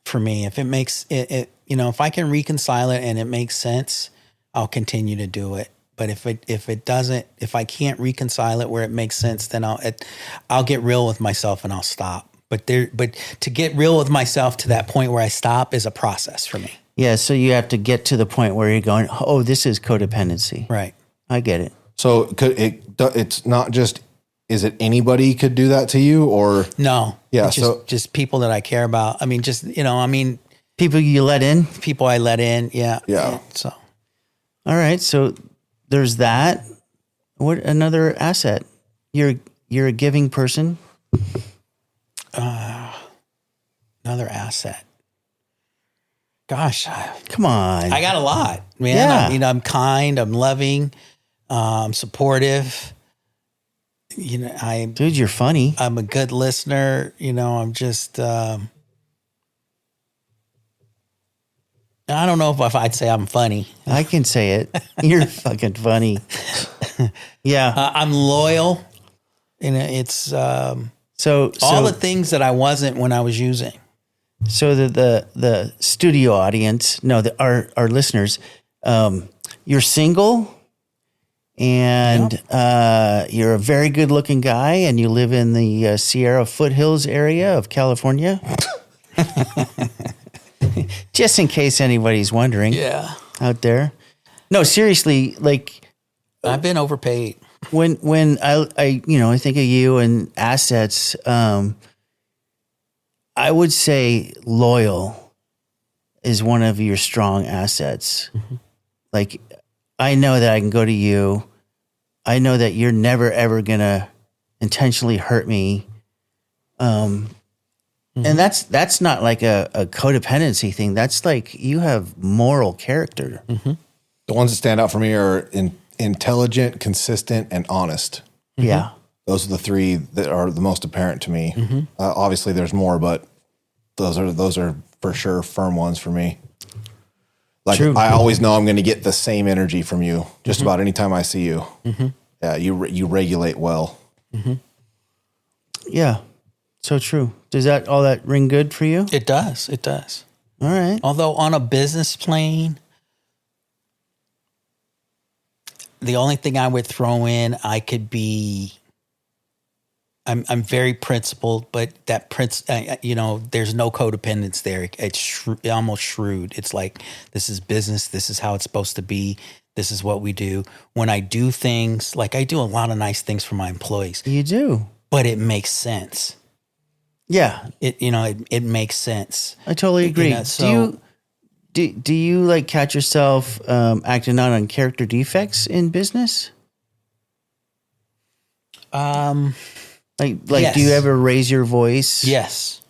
for me. If it makes it, you know, if I can reconcile it and it makes sense, I'll continue to do it. But if it doesn't, if I can't reconcile it where it makes sense, then I'll get real with myself and I'll stop. But to get real with myself to that point where I stop is a process for me. Yeah. So you have to get to the point where you're going, oh, this is codependency. Right. I get it. So it's not just, is it anybody could do that to you, or? No. Yeah, It's just people that I care about. I mean, People you let in. people I let in. Yeah. Yeah. So All right. So there's that. What another asset? You're a giving person. another asset. Gosh, Come on. I got a lot, man. Yeah. I'm kind, I'm loving, I'm supportive. You know, Dude, you're funny. I'm a good listener. You know, I'm just, I don't know if I'd say I'm funny. I can say it. You're fucking funny. Yeah. I'm loyal. And it's So all the things that I wasn't when I was using. So the studio audience, no, our listeners, you're single, and you're a very good looking guy, and you live in the Sierra foothills area of California. Just in case anybody's wondering, out there. No, seriously, like I've been overpaid. when I think of you and assets. I would say loyal is one of your strong assets. Mm-hmm. Like, I know that I can go to you. I know that you're never, ever going to intentionally hurt me. And that's not like a codependency thing. That's like you have moral character. Mm-hmm. The ones that stand out for me are intelligent, consistent, and honest. Mm-hmm. Yeah. Those are the three that are the most apparent to me. Mm-hmm. Obviously, there's more, but those are for sure firm ones for me. Like, True. I always know I'm going to get the same energy from you just about any time I see you. Mm-hmm. Yeah, you regulate well. Mm-hmm. Yeah. So true. Does all that ring good for you? It does. It does. All right. Although on a business plane, the only thing I would throw in, I'm very principled, but that there's no codependence there. It's almost shrewd. It's like, this is business. This is how it's supposed to be. This is what we do. When I do things, like I do a lot of nice things for my employees, You do. but it makes sense. Yeah. It makes sense. I totally agree. You know, Do you like catch yourself acting out on character defects in business? Like Yes. do you ever raise your voice? Yes.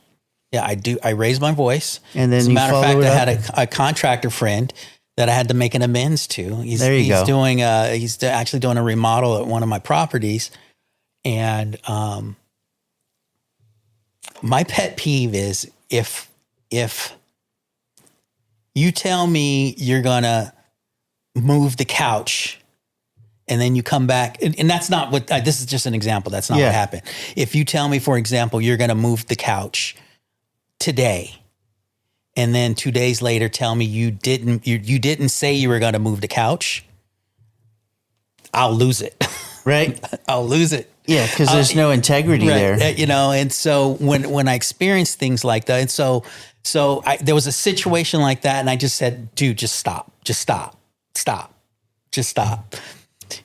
Yeah, I do. I raised my voice. And then as a you matter of follow fact, it I up? had a contractor friend that I had to make an amends to. There you go. He's actually doing a remodel at one of my properties. And my pet peeve is if you tell me you're going to move the couch and then you come back, and that's not what, this is just an example. That's not Yeah. what happened. If you tell me, for example, you're going to move the couch today, and then 2 days later tell me you didn't say you were going to move the couch, I'll lose it. Right? I'll lose it. Yeah, because there's no integrity there. And so when I experience things like that, and so there was a situation like that, and I just said, dude, just stop.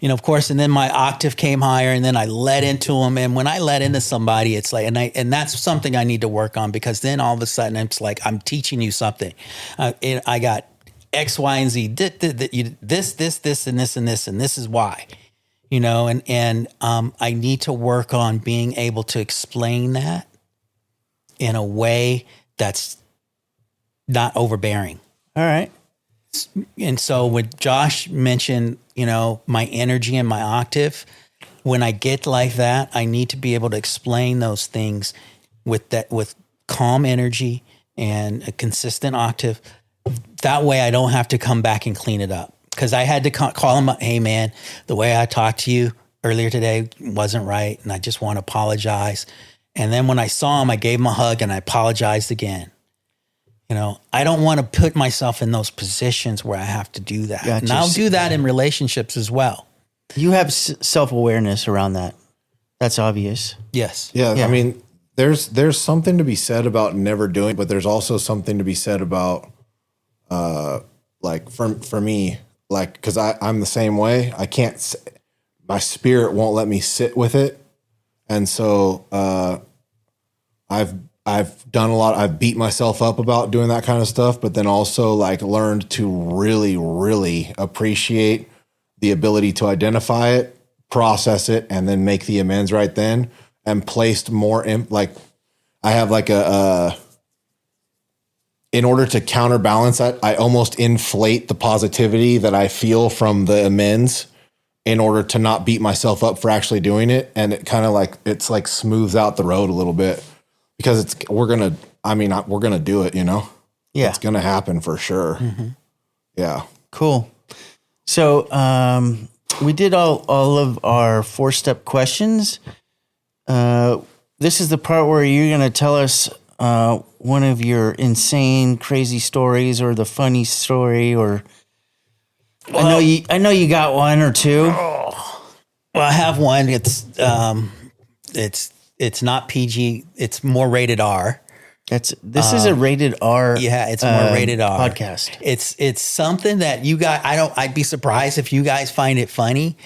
Of course, and then my octave came higher, and then I let into them. And when I let into somebody, it's like, and that's something I need to work on, because then all of a sudden it's like, I'm teaching you something. I got X, Y, and Z, this, and this, and this is why. I need to work on being able to explain that in a way that's not overbearing. All right. And so when Josh mentioned, my energy and my octave, when I get like that, I need to be able to explain those things with calm energy and a consistent octave. That way I don't have to come back and clean it up. Because I had to call him up, hey, man, the way I talked to you earlier today wasn't right, and I just want to apologize. And then when I saw him, I gave him a hug, and I apologized again. I don't want to put myself in those positions where I have to do that. Gotcha. And I'll do that in relationships as well. You have self-awareness around that. That's obvious. Yes. Yeah, Yeah. I mean, there's something to be said about never doing, but there's also something to be said about, like for me, like, because I'm the same way. I can't. My spirit won't let me sit with it, and so I've done a lot. I've beat myself up about doing that kind of stuff, but then also like learned to really, really appreciate the ability to identify it, process it, and then make the amends right then. And placed more like I have like in order to counterbalance that, I almost inflate the positivity that I feel from the amends in order to not beat myself up for actually doing it. And it kind of like, it's like smooths out the road a little bit, because we're going to do it, Yeah. It's going to happen for sure. Mm-hmm. Yeah. Cool. So we did all of our 4-step questions. This is the part where you're going to tell us one of your insane, crazy stories, or the funny story, or I know you got one or two. Well, I have one. It's not PG. It's more rated R. This is a rated R. Yeah, it's more rated R podcast. It's something that you guys. I'd be surprised if you guys find it funny,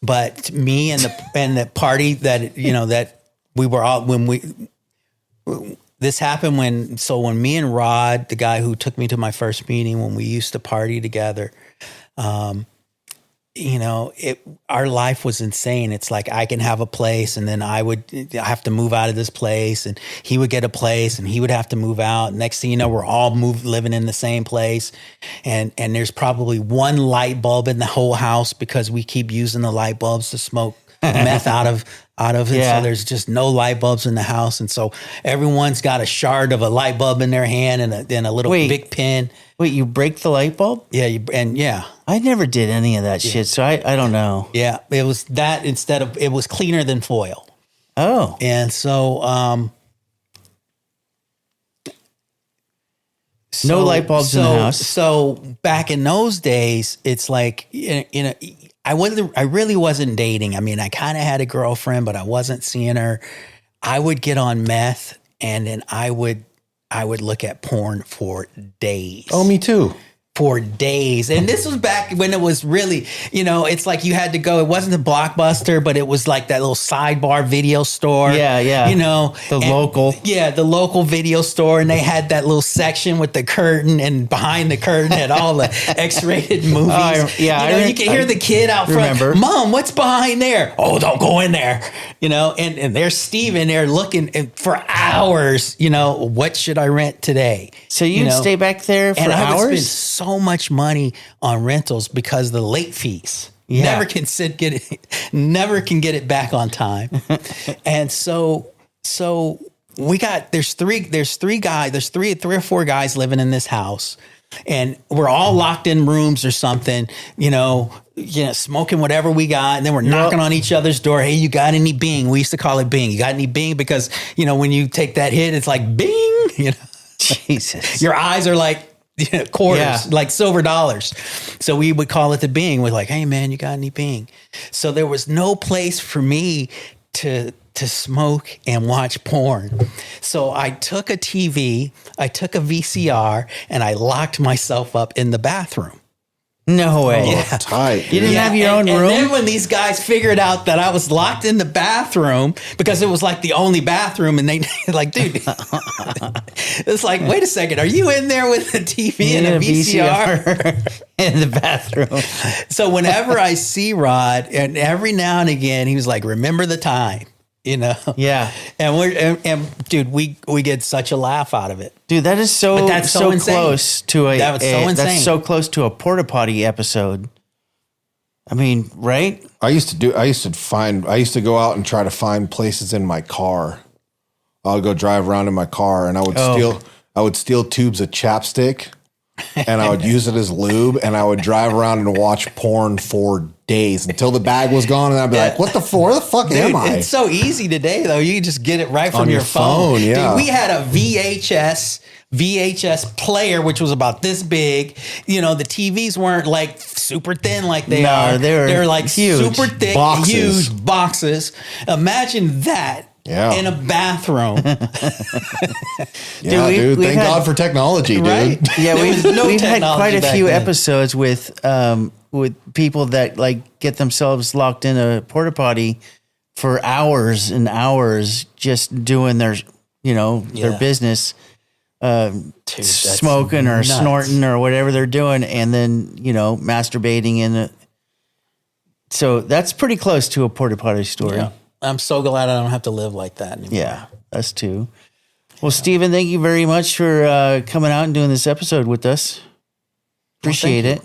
but me and the party that that we were all this happened when me and Rod, the guy who took me to my first meeting, when we used to party together, our life was insane. It's like I can have a place, and then I have to move out of this place, and he would get a place, and he would have to move out. Next thing you know, we're all living in the same place, and there's probably one light bulb in the whole house because we keep using the light bulbs to smoke meth out of it. Yeah. So there's just no light bulbs in the house, and so everyone's got a shard of a light bulb in their hand and a little big pin. Wait, you break the light bulb? Yeah. I never did any of that shit, so I don't know. Yeah, it was that it was cleaner than foil. Oh. And so, No light bulbs in the house. So back in those days, it's like, I really wasn't dating. I mean, I kind of had a girlfriend, but I wasn't seeing her. I would get on meth, and then I would look at porn for days. Oh, me too. for days. And this was back when it was really, it's like you had to go. It wasn't a Blockbuster, but it was like that little sidebar video store. Yeah. Local. Yeah, the local video store. And they had that little section with the curtain, and behind the curtain had all the X-rated movies. You can hear the kid out front. Remember. Mom, what's behind there? Oh, don't go in there. And there's Steve in there looking for hours, what should I rent today? So you'd stay back there for and I would spend hours? so much money on rentals because of the late fees. Yeah. Never can get it back on time. And so we got there's three or four guys living in this house, and we're all locked in rooms or something, smoking whatever we got, and then we're knocking on each other's door. Hey, you got any Bing? We used to call it Bing. You got any Bing? Because when you take that hit, it's like Bing. Jesus. Your eyes are like quarters, like silver dollars. So we would call it the Bing. We're like, hey man, you got any Bing? So there was no place for me to smoke and watch porn. So I took a TV, I took a VCR, and I locked myself up in the bathroom. No way. Oh, tight. You didn't have your own room? And then when these guys figured out that I was locked in the bathroom, because it was like the only bathroom, and they like, dude, it's like, wait a second, are you in there with a TV and a VCR? In the bathroom? So whenever I see Rod, and every now and again, he was like, remember the time. Yeah. And dude, we get such a laugh out of it. Dude, that is so close to that's so close to a porta potty episode. I mean, right? I used to go out and try to find places in my car. I would go drive around in my car, and I would steal tubes of chapstick, and I would use it as lube, and I would drive around and watch porn for days until the bag was gone, and I'd be like, where the fuck am I? It's so easy today, though. You can just get it right from On your your phone, yeah. Dude, we had a VHS player, which was about this big. The TVs weren't like super thin like they are. They're like huge. super thick, huge boxes. Imagine that. Yeah. In a bathroom. Dude. Thank God for technology, dude. Right? Yeah, we've had quite a few then. episodes with people that like get themselves locked in a porta potty for hours and hours, just doing their their business, smoking or nuts. snorting or whatever they're doing, and then masturbating in it. So that's pretty close to a porta potty story. Yeah. I'm so glad I don't have to live like that anymore. Yeah, us too. Well, Stephen, thank you very much for coming out and doing this episode with us. Appreciate it.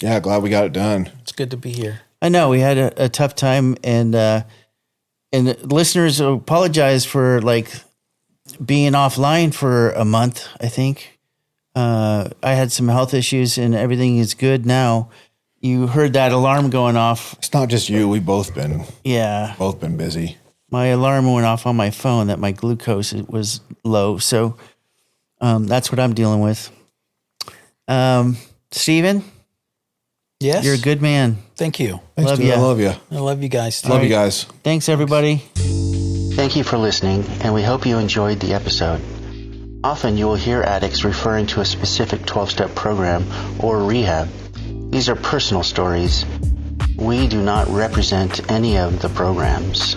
Yeah, glad we got it done. It's good to be here. I know we had a tough time, and listeners apologize for like being offline for a month. I think I had some health issues, and everything is good now. You heard that alarm going off. It's not just you. We've both been busy. My alarm went off on my phone that my glucose was low. So that's what I'm dealing with. Steven? Yes? You're a good man. Thank you. Thanks, Love dude. ya. I love you. I love you guys. Love you guys. Thanks, everybody. Thank you for listening, and we hope you enjoyed the episode. Often you will hear addicts referring to a specific 12-step program or rehab. These are personal stories. We do not represent any of the programs.